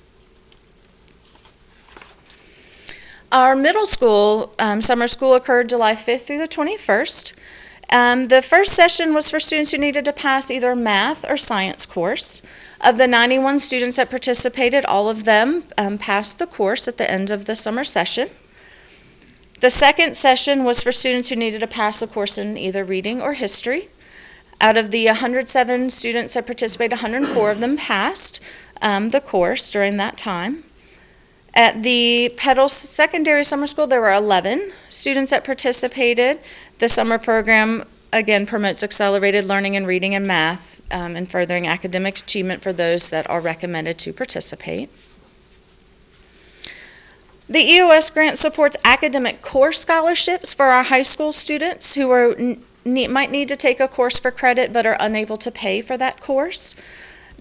Our middle school summer school occurred July 5th through the 21st. The first session was for students who needed to pass either math or science course. Of the 91 students that participated, all of them passed the course at the end of the summer session. The second session was for students who needed to pass a course in either reading or history. Out of the 107 students that participated, 104 of them passed the course during that time. At the Petal Secondary Summer School, there were 11 students that participated. The summer program, again, promotes accelerated learning in reading and math and furthering academic achievement for those that are recommended to participate. The EOS grant supports academic course scholarships for our high school students who might need to take a course for credit but are unable to pay for that course.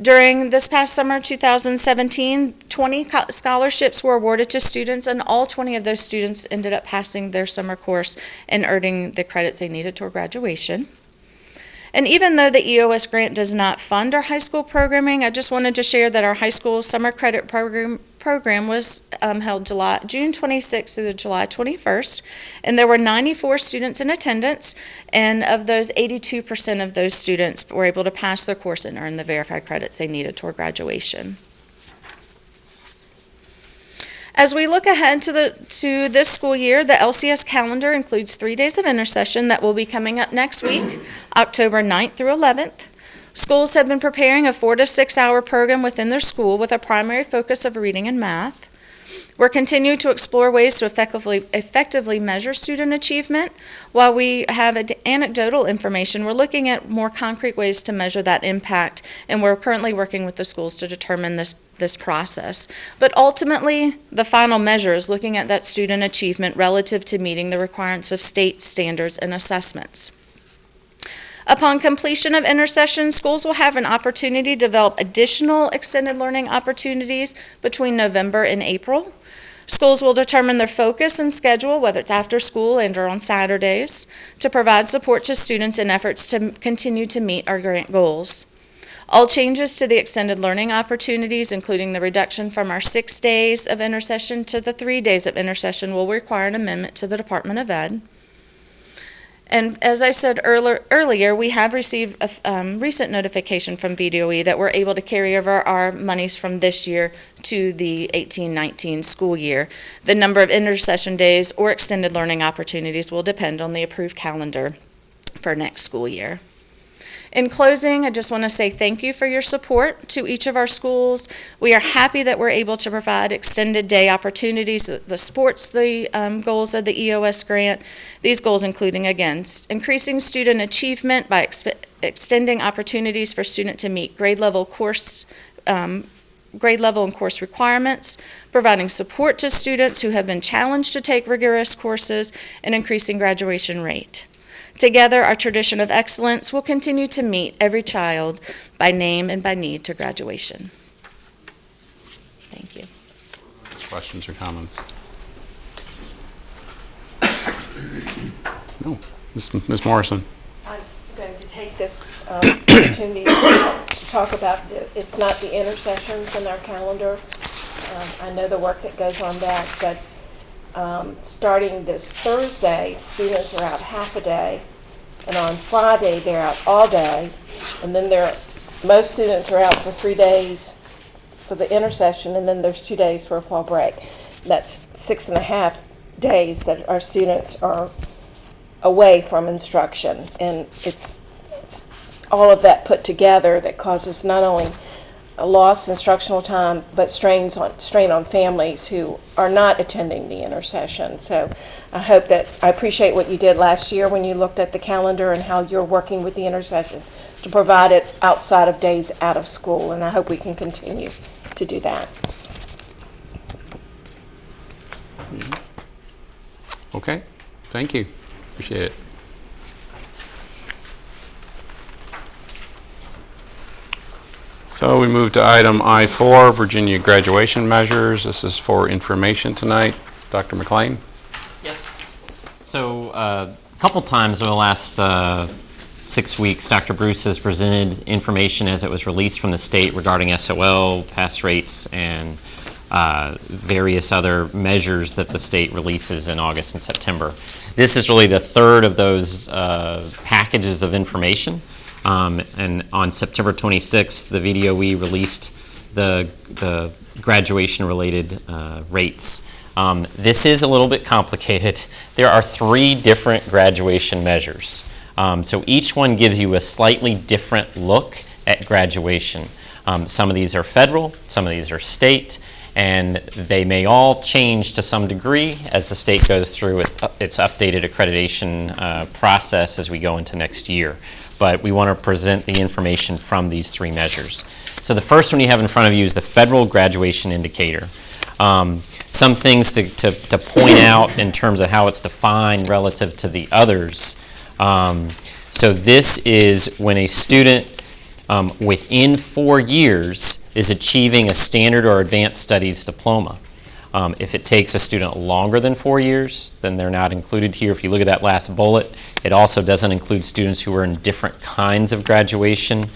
During this past summer, 2017, 20 scholarships were awarded to students, and all 20 of those students ended up passing their summer course and earning the credits they needed toward graduation. And even though the EOS grant does not fund our high school programming, I just wanted to share that our high school summer credit program was held June 26th through July 21st, and there were 94 students in attendance, and of those, 82% of those students were able to pass their course and earn the verified credits they needed toward graduation. As we look ahead to this school year, the LCS calendar includes 3 days of intercession that will be coming up next week, October 9th through 11th. Schools have been preparing a 4 to 6 hour program within their school with a primary focus of reading and math. We're continuing to explore ways to effectively measure student achievement. While we have anecdotal information, we're looking at more concrete ways to measure that impact, and we're currently working with the schools to determine this process. But ultimately, the final measure is looking at that student achievement relative to meeting the requirements of state standards and assessments. Upon completion of intercession, schools will have an opportunity to develop additional extended learning opportunities between November and April. Schools will determine their focus and schedule, whether it's after school and or on Saturdays, to provide support to students in efforts to continue to meet our grant goals. All changes to the extended learning opportunities, including the reduction from our 6 days of intercession to the 3 days of intercession, will require an amendment to the Department of Ed. And as I said earlier, we have received a recent notification from VDOE that we're able to carry over our monies from this year to the 18-19 school year. The number of intercession days or extended learning opportunities will depend on the approved calendar for next school year. In closing, I just want to say thank you for your support to each of our schools. We are happy that we're able to provide extended day opportunities that supports the goals of the EOS grant. These goals including, again, increasing student achievement by extending opportunities for students to meet grade level and course requirements, providing support to students who have been challenged to take rigorous courses, and increasing graduation rate. Together, our tradition of excellence will continue to meet every child by name and by need to graduation. Thank you. Questions or comments? No. Ms. Morrison. I'm going to take this opportunity to talk about it's not the intercessions in our calendar. I know the work that goes on that, but starting this Thursday, students are out half a day, and on Friday they're out all day, and then most students are out for 3 days for the intercession, and then there's 2 days for a fall break. That's 6.5 days that our students are away from instruction, and it's all of that put together that causes not only a lost instructional time, but strain on families who are not attending the intercession. So I appreciate what you did last year when you looked at the calendar and how you're working with the intercession to provide it outside of days out of school, and I hope we can continue to do that. Okay, thank you. Appreciate it. So we move to item I-4, Virginia graduation measures. This is for information tonight. Dr. McLean? Yes. So a couple times over the last 6 weeks, Dr. Bruce has presented information as it was released from the state regarding SOL, pass rates, and various other measures that the state releases in August and September. This is really the third of those packages of information. And on September 26th, the VDOE released the graduation-related rates. This is a little bit complicated. There are 3 different graduation measures. So each one gives you a slightly different look at graduation. Some of these are federal, some of these are state, and they may all change to some degree as the state goes through its updated accreditation process as we go into next year. But we want to present the information from these 3 measures. So the first one you have in front of you is the Federal Graduation Indicator. Some things to point out in terms of how it's defined relative to the others. So this is when a student within 4 years is achieving a standard or advanced studies diploma. If it takes a student longer than 4 years, then they're not included here. If you look at that last bullet, it also doesn't include students who are in different kinds of graduation.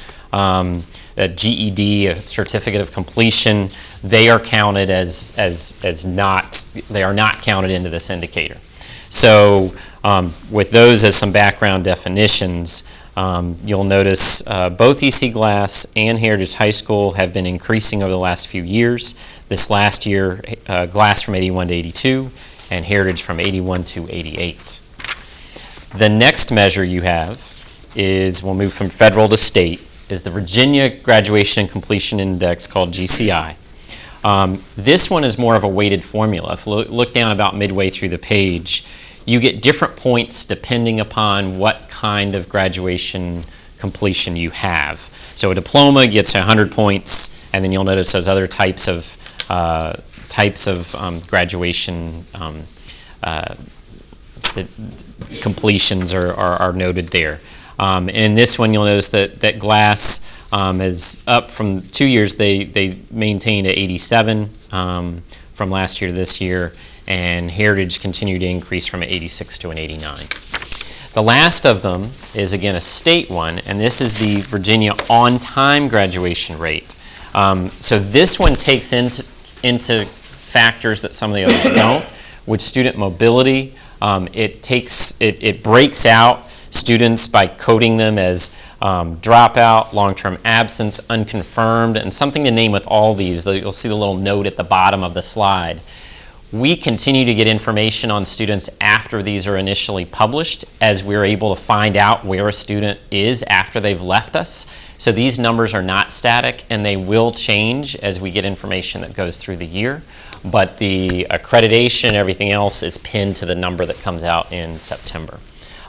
A GED, a certificate of completion, they are counted as not, they are not counted into this indicator. So with those as some background definitions, you'll notice both EC Glass and Heritage High School have been increasing over the last few years. This last year, Glass from 81 to 82, and Heritage from 81 to 88. The next measure you have is, we'll move from federal to state, is the Virginia Graduation and Completion Index, called GCI. This one is more of a weighted formula. If you look down about midway through the page, you get different points depending upon what kind of graduation completion you have. So a diploma gets 100 points, and then you'll notice those other types of graduation the completions are noted there. In this one, you'll notice that Glass is up from 2 years. They maintained at 87 from last year to this year, and Heritage continued to increase from an 86 to an 89. The last of them is, again, a state one, and this is the Virginia on-time graduation rate. So this one takes into factors that some of the others don't, which student mobility. It breaks out students by coding them as dropout, long-term absence, unconfirmed, and something to name with all these. You'll see the little note at the bottom of the slide. We continue to get information on students after these are initially published, as we're able to find out where a student is after they've left us. So these numbers are not static, and they will change as we get information that goes through the year. But the accreditation and everything else is pinned to the number that comes out in September.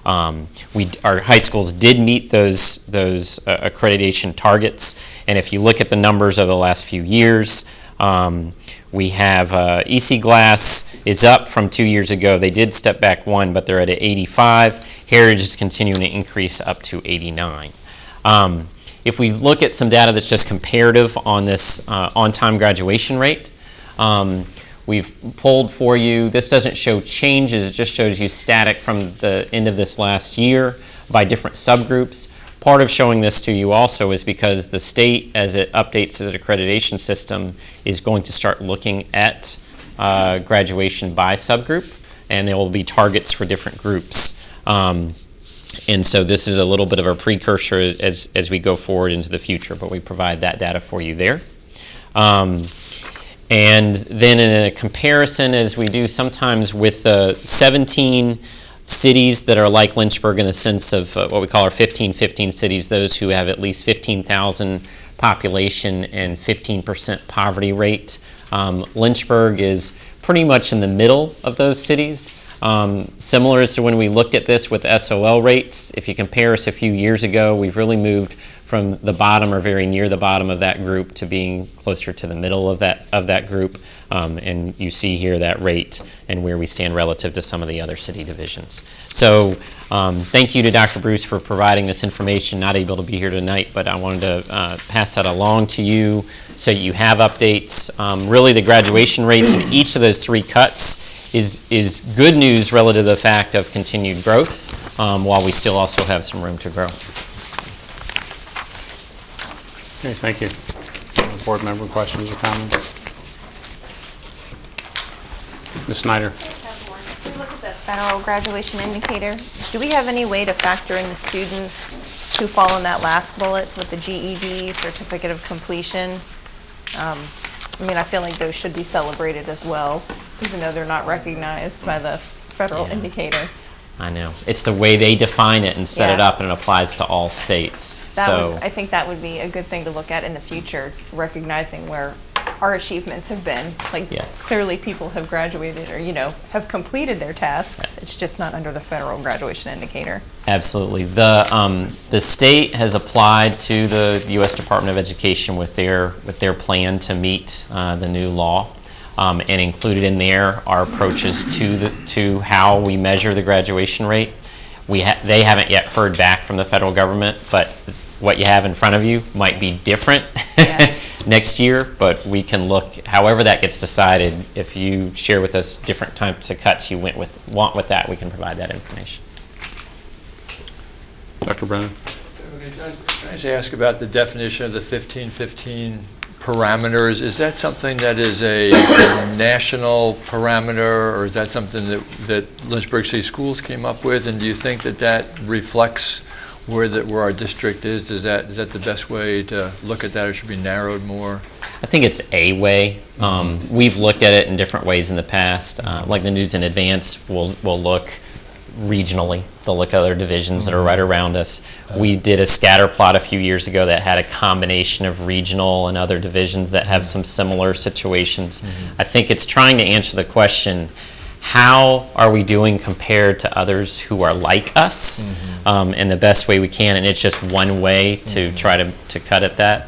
Our high schools did meet those accreditation targets, and if you look at the numbers over the last few years, we have EC Glass is up from 2 years ago. They did step back 1, but they're at 85. Heritage is continuing to increase up to 89. If we look at some data that's just comparative on this on-time graduation rate, we've pulled for you. This doesn't show changes. It just shows you static from the end of this last year by different subgroups. Part of showing this to you also is because the state, as it updates its accreditation system, is going to start looking at graduation by subgroup, and there will be targets for different groups. And so this is a little bit of a precursor as we go forward into the future, but we provide that data for you there. And then in a comparison, as we do sometimes with the 17 cities that are like Lynchburg in the sense of what we call our 15-15 cities, those who have at least 15,000 population and 15% poverty rate. Lynchburg is pretty much in the middle of those cities. Similar as to when we looked at this with SOL rates, if you compare us a few years ago, we've really moved from the bottom or very near the bottom of that group to being closer to the middle of that group. And you see here that rate and where we stand relative to some of the other city divisions. So thank you to Dr. Bruce for providing this information. Not able to be here tonight, but I wanted to pass that along to you so you have updates. Really the graduation rates in each of those 3 cuts is good news relative to the fact of continued growth, while we still also have some room to grow. Okay, thank you. Board member questions or comments? Ms. Snyder. If we look at the federal graduation indicator, do we have any way to factor in the students who fall in that last bullet with the GED, certificate of completion? I mean, I feel like those should be celebrated as well, even though they're not recognized by the federal indicator. I know. It's the way they define it and set it Yeah. up, and it applies to all states. I think that would be a good thing to look at in the future, recognizing where our achievements have been. Like, clearly people have graduated or, have completed their tasks. It's just not under the federal graduation indicator. Absolutely. The state has applied to the U.S. Department of Education with their plan to meet the new law. And included in there are approaches to how we measure the graduation rate. They haven't yet heard back from the federal government, but what you have in front of you might be different next year, but we can look, however that gets decided, if you share with us different types of cuts you want with that, we can provide that information. Dr. Brennan? Can I just ask about the definition of the 15-15 parameters? Is that something that is a national parameter, or is that something that Lynchburg City Schools came up with? And do you think that reflects where our district is? Is that the best way to look at that, or should be narrowed more? I think it's a way. We've looked at it in different ways in the past. Like the News in Advance will look regionally. They'll look at other divisions that are right around us. We did a scatter plot a few years ago that had a combination of regional and other divisions that have some similar situations. I think it's trying to answer the question, how are we doing compared to others who are like us, in the best way we can, and it's just one way to try to cut at that.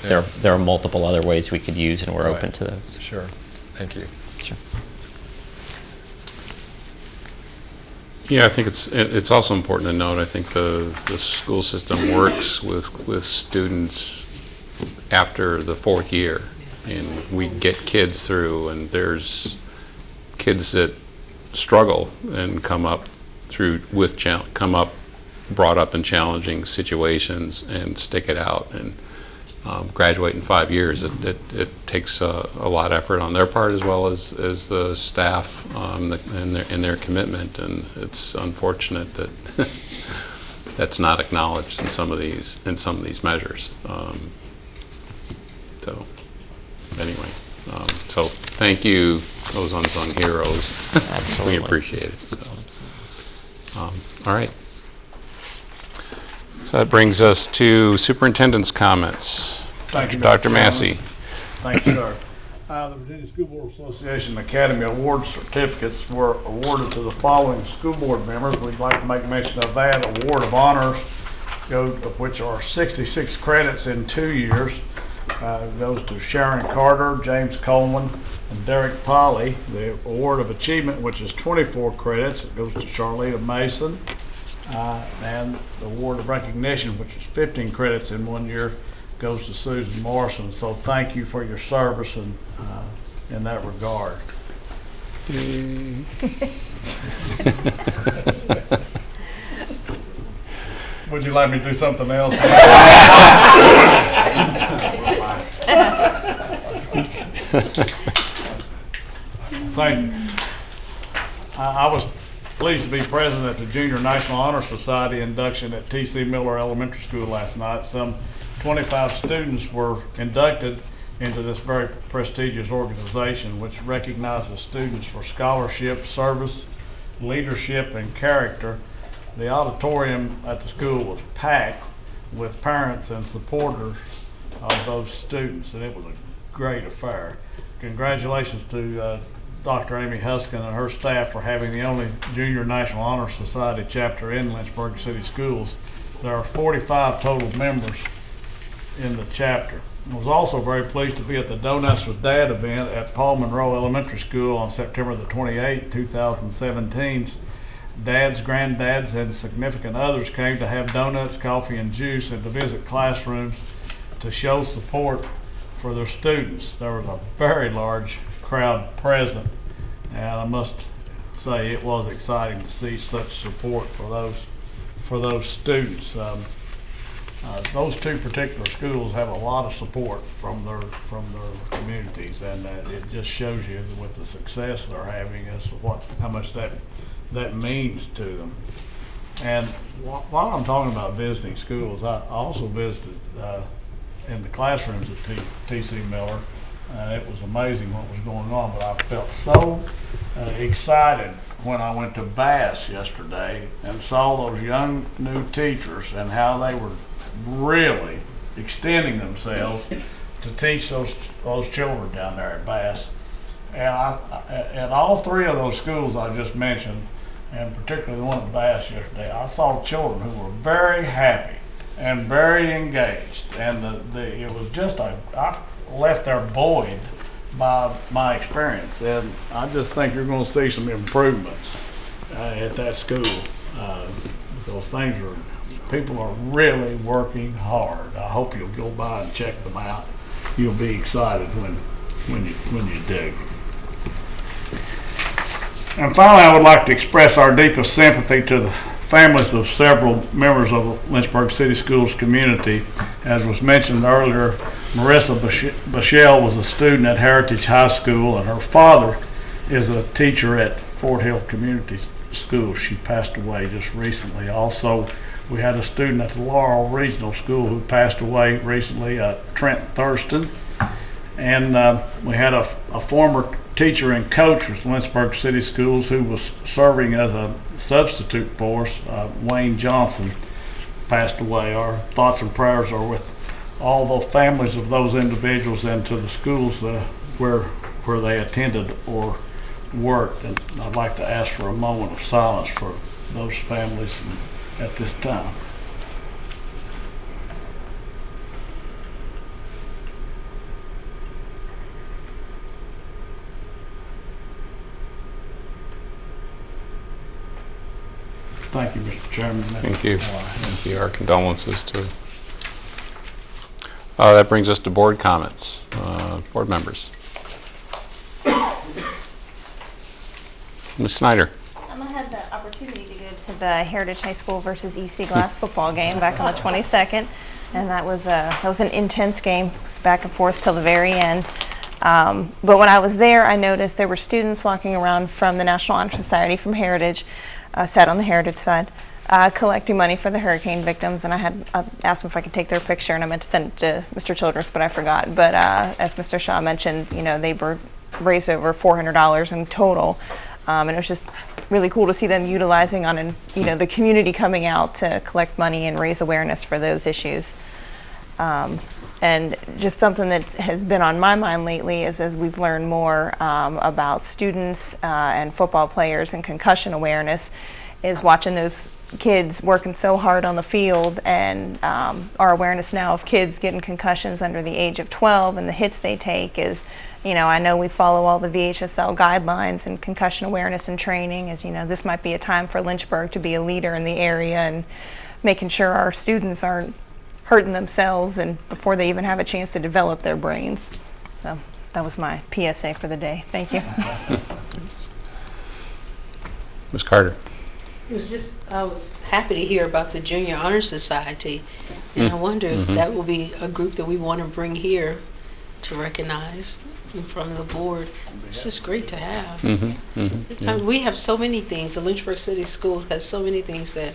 There are multiple other ways we could use, and we're open to those. Sure. Thank you. Sure. Yeah, I think it's also important to note, I think the school system works with students after the fourth year, and we get kids through, and there's kids that struggle and come up brought up in challenging situations and stick it out and graduate in 5 years. It takes a lot of effort on their part, as well as the staff in their commitment, and it's unfortunate that that's not acknowledged in some of these measures. So anyway, so thank you, those unsung heroes. Absolutely. We appreciate it. So, all right. So that brings us to superintendent's comments. Thank you, Dr. Massey. Thank you, sir. The Virginia School Board Association Academy Award certificates were awarded to the following school board members. We'd like to make mention of that. Award of honors, of which are 66 credits in 2 years. Goes to Sharon Carter, James Coleman, and Derek Polly. The award of achievement, which is 24 credits, it goes to Charlita Mason. And the award of recognition, which is 15 credits in 1 year, goes to Susan Morrison. So thank you for your service in that regard. Would you like me to do something else? Thank you. I was pleased to be present at the Junior National Honor Society induction at T.C. Miller Elementary School last night. Some 25 students were inducted into this very prestigious organization, which recognizes students for scholarship, service, leadership, and character. The auditorium at the school was packed with parents and supporters of those students, and it was a great affair. Congratulations to Dr. Amy Huskin and her staff for having the only Junior National Honor Society chapter in Lynchburg City Schools. There are 45 total members in the chapter. I was also very pleased to be at the Donuts with Dad event at Paul Monroe Elementary School on September the 28th, 2017. Dads, granddads, and significant others came to have donuts, coffee, and juice, and to visit classrooms to show support for their students. There was a very large crowd present, and I must say it was exciting to see such support for those students. Those two particular schools have a lot of support from their communities, and it just shows you with the success they're having as to how much that means to them. And while I'm talking about visiting schools, I also visited in the classrooms at T.C. Miller, and it was amazing what was going on. But I felt so excited when I went to Bass yesterday and saw those young new teachers and how they were really extending themselves to teach those children down there at Bass. And at all three of those schools I just mentioned, and particularly the one at Bass yesterday, I saw children who were very happy and very engaged, and it was just I left there buoyed by my experience, and I just think you're going to see some improvements at that school because people are really working hard. I hope you'll go by and check them out. You'll be excited when you do. And finally, I would like to express our deepest sympathy to the families of several members of the Lynchburg City Schools community. As was mentioned earlier, Marissa Bashell was a student at Heritage High School, and her father is a teacher at Fort Hill Community School. She passed away just recently. Also, we had a student at the Laurel Regional School who passed away recently, Trent Thurston. And we had a former teacher and coach with Lynchburg City Schools who was serving as a substitute for us, Wayne Johnson, passed away. Our thoughts and prayers are with all the families of those individuals and to the schools where they attended or worked. And I'd like to ask for a moment of silence for those families at this time. Thank you, Mr. Chairman. Thank you. Thank you. Our condolences to. That brings us to board comments. Board members. Ms. Snyder. I had the opportunity to go to the Heritage High School versus EC Glass football game back on the 22nd, and that was an intense game. It was back and forth till the very end. But when I was there, I noticed there were students walking around from the National Honor Society from Heritage, sat on the Heritage side, collecting money for the hurricane victims, and I asked them if I could take their picture, and I meant to send it to Mr. Childress, but I forgot. But as Mr. Shaw mentioned, they raised over $400 in total, and it was just really cool to see them utilizing the community coming out to collect money and raise awareness for those issues. And just something that has been on my mind lately is as we've learned more about students and football players and concussion awareness, is watching those kids working so hard on the field, and our awareness now of kids getting concussions under the age of 12 and the hits they take is, I know we follow all the VHSL guidelines and concussion awareness and training. As this might be a time for Lynchburg to be a leader in the area and making sure our students aren't hurting themselves and before they even have a chance to develop their brains. So that was my PSA for the day. Thank you. Ms. Carter. I was happy to hear about the Junior Honor Society, and I wonder if that will be a group that we want to bring here to recognize in front of the board. It's just great to have. We have so many things. The Lynchburg City Schools has so many things that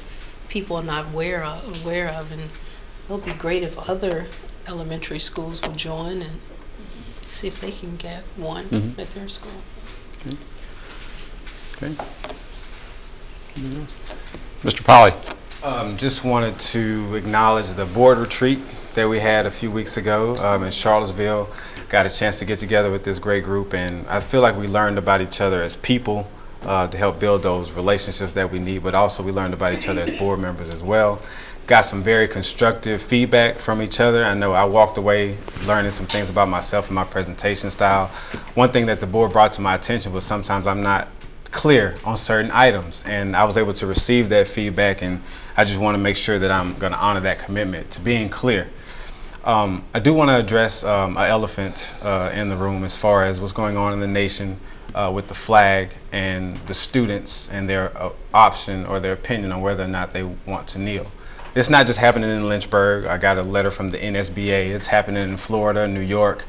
people are not aware of, and it would be great if other elementary schools would join and see if they can get one at their school. Okay. Mr. Polly. Just wanted to acknowledge the board retreat that we had a few weeks ago in Charlottesville. Got a chance to get together with this great group, and I feel like we learned about each other as people to help build those relationships that we need, but also we learned about each other as board members as well. Got some very constructive feedback from each other. I know I walked away learning some things about myself and my presentation style. One thing that the board brought to my attention was sometimes I'm not clear on certain items, and I was able to receive that feedback, and I just want to make sure that I'm going to honor that commitment to being clear. I do want to address an elephant in the room as far as what's going on in the nation with the flag and the students and their option or their opinion on whether or not they want to kneel. It's not just happening in Lynchburg. I got a letter from the NSBA. It's happening in Florida, New York,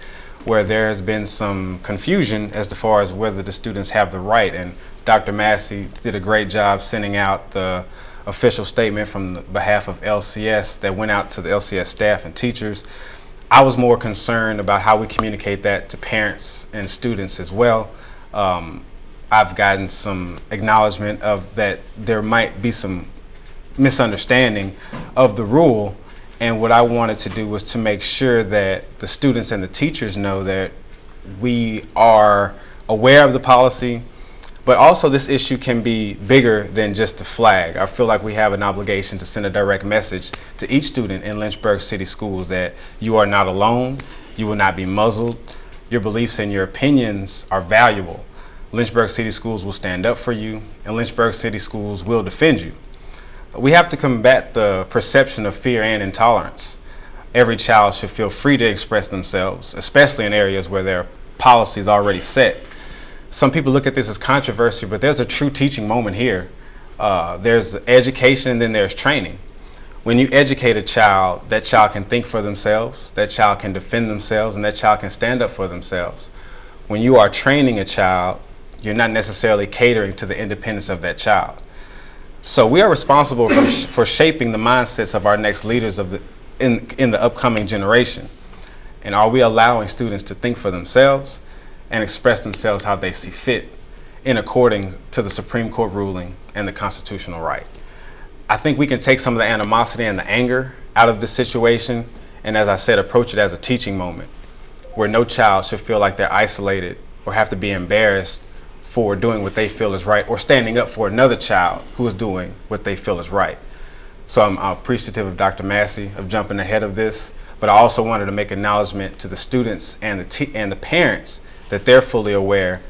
where there has been some confusion as far as whether the students have the right. And Dr. Massey did a great job sending out the official statement from the behalf of LCS that went out to the LCS staff and teachers. I was more concerned about how we communicate that to parents and students as well. I've gotten some acknowledgement of that there might be some misunderstanding of the rule, and what I wanted to do was to make sure that the students and the teachers know that we are aware of the policy, but also this issue can be bigger than just the flag. I feel like we have an obligation to send a direct message to each student in Lynchburg City Schools that you are not alone, you will not be muzzled, your beliefs and your opinions are valuable. Lynchburg City Schools will stand up for you, and Lynchburg City Schools will defend you. We have to combat the perception of fear and intolerance. Every child should feel free to express themselves, especially in areas where there are policies already set. Some people look at this as controversy, but there's a true teaching moment here. There's education and then there's training. When you educate a child, that child can think for themselves, that child can defend themselves, and that child can stand up for themselves. When you are training a child, you're not necessarily catering to the independence of that child. So we are responsible for shaping the mindsets of our next leaders in the upcoming generation. And are we allowing students to think for themselves and express themselves how they see fit in according to the Supreme Court ruling and the constitutional right? I think we can take some of the animosity and the anger out of this situation and, as I said, approach it as a teaching moment where no child should feel like they're isolated or have to be embarrassed for doing what they feel is right or standing up for another child who is doing what they feel is right. So I'm appreciative of Dr. Massey of jumping ahead of this, but I also wanted to make acknowledgement to the students and the parents that they're fully aware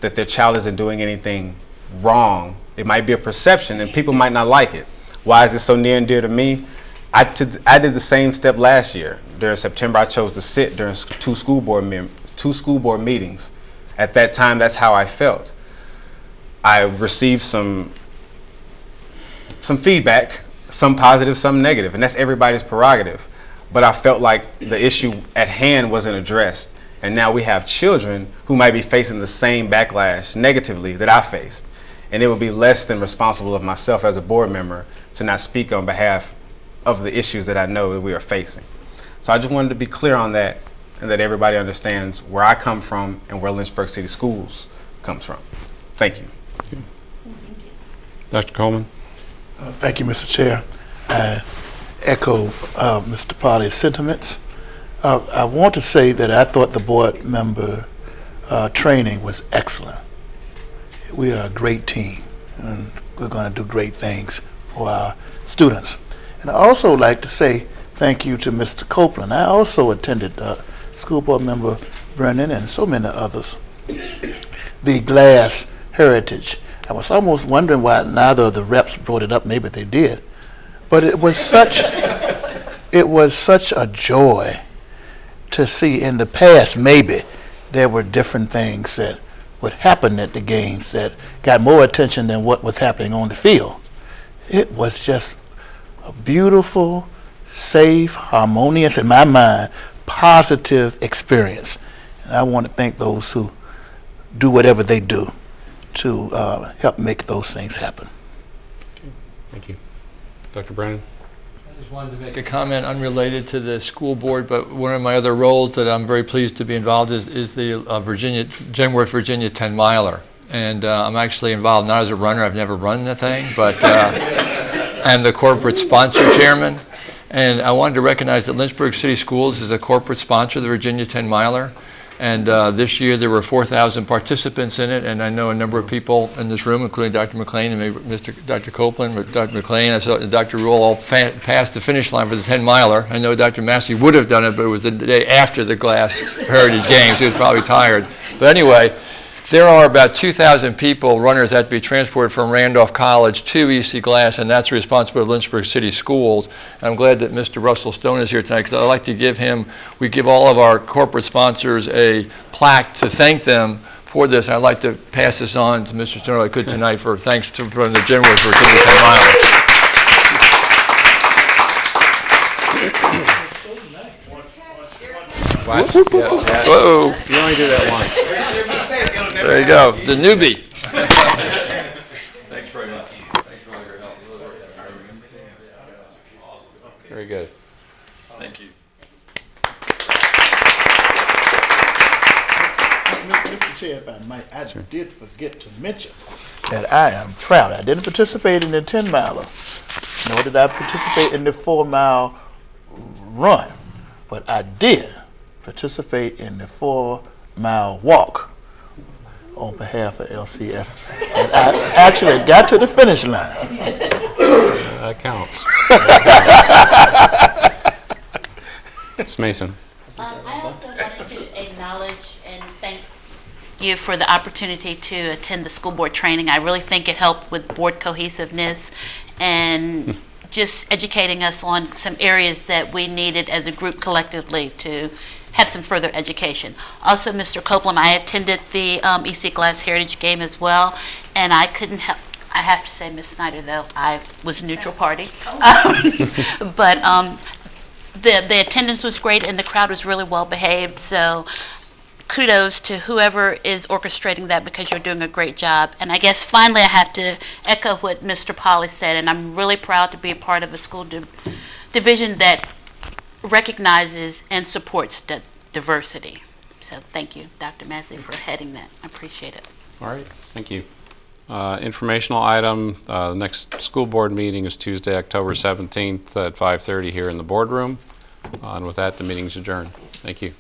that their child isn't doing anything wrong. It might be a perception and people might not like it. Why is this so near and dear to me? I did the same step last year. During September, I chose to sit during two school board meetings. At that time, that's how I felt. I received some feedback, some positive, some negative, and that's everybody's prerogative. But I felt like the issue at hand wasn't addressed. And now we have children who might be facing the same backlash negatively that I faced. And it would be less than responsible of myself as a board member to not speak on behalf of the issues that I know that we are facing. So I just wanted to be clear on that, and that everybody understands where I come from and where Lynchburg City Schools comes from. Thank you. Dr. Coleman. Thank you, Mr. Chair. I echo Mr. Polly's sentiments. I want to say that I thought the board member training was excellent. We are a great team, and we're going to do great things for our students. And I also like to say thank you to Mr. Copeland. I also attended School Board Member Brennan and so many others. The glass heritage. I was almost wondering why neither of the reps brought it up. Maybe they did. But it was such a joy to see. In the past, maybe there were different things that would happen at the games that got more attention than what was happening on the field. It was just a beautiful, safe, harmonious, in my mind, positive experience. And I want to thank those who do whatever they do to help make those things happen. Thank you. Dr. Brennan. I just wanted to make a comment unrelated to the school board, but one of my other roles that I'm very pleased to be involved is the Genworth, Virginia 10-miler. And I'm actually involved not as a runner, I've never run the thing, but I'm the corporate sponsor chairman. And I wanted to recognize that Lynchburg City Schools is a corporate sponsor of the Virginia 10-miler. And this year there were 4,000 participants in it, and I know a number of people in this room, including Dr. McLean and maybe Dr. Copeland, but Dr. McLean, I saw Dr. Rule all passed the finish line for the 10-miler. I know Dr. Massey would have done it, but it was the day after the Glass Heritage Games. He was probably tired. But anyway, there are about 2,000 people, runners, that have to be transported from Randolph College to EC Glass, and that's the responsibility of Lynchburg City Schools. And I'm glad that Mr. Russell Stone is here tonight, because I'd like to give him, we give all of our corporate sponsors a plaque to thank them for this. And I'd like to pass this on to Mr. Stone, if I could tonight, for thanks to the Genworth for taking 10 miles. What? Whoop, whoop, whoop. Yeah. Whoa. You only do that once. There you go, the newbie. Thanks very much. Thanks for all your help. Very good. Thank you. Mr. Chair, if I might, I did forget to mention that I am proud. I didn't participate in the 10-miler, nor did I participate in the 4-mile run, but I did participate in the 4-mile walk on behalf of LCS. And I actually got to the finish line. That counts. Ms. Mason. I also wanted to acknowledge and thank you for the opportunity to attend the school board training. I really think it helped with board cohesiveness and just educating us on some areas that we needed as a group collectively to have some further education. Also, Mr. Copeland, I attended the EC Glass Heritage Game as well, and I couldn't help. I have to say, Ms. Snyder, though, I was a neutral party. But the attendance was great and the crowd was really well behaved. So kudos to whoever is orchestrating that, because you're doing a great job. And I guess finally I have to echo what Mr. Polly said, and I'm really proud to be a part of a school division that recognizes and supports diversity. So thank you, Dr. Massey, for heading that. I appreciate it. All right, thank you. Informational item, the next school board meeting is Tuesday, October 17th at 5:30 here in the boardroom. And with that, the meeting is adjourned. Thank you.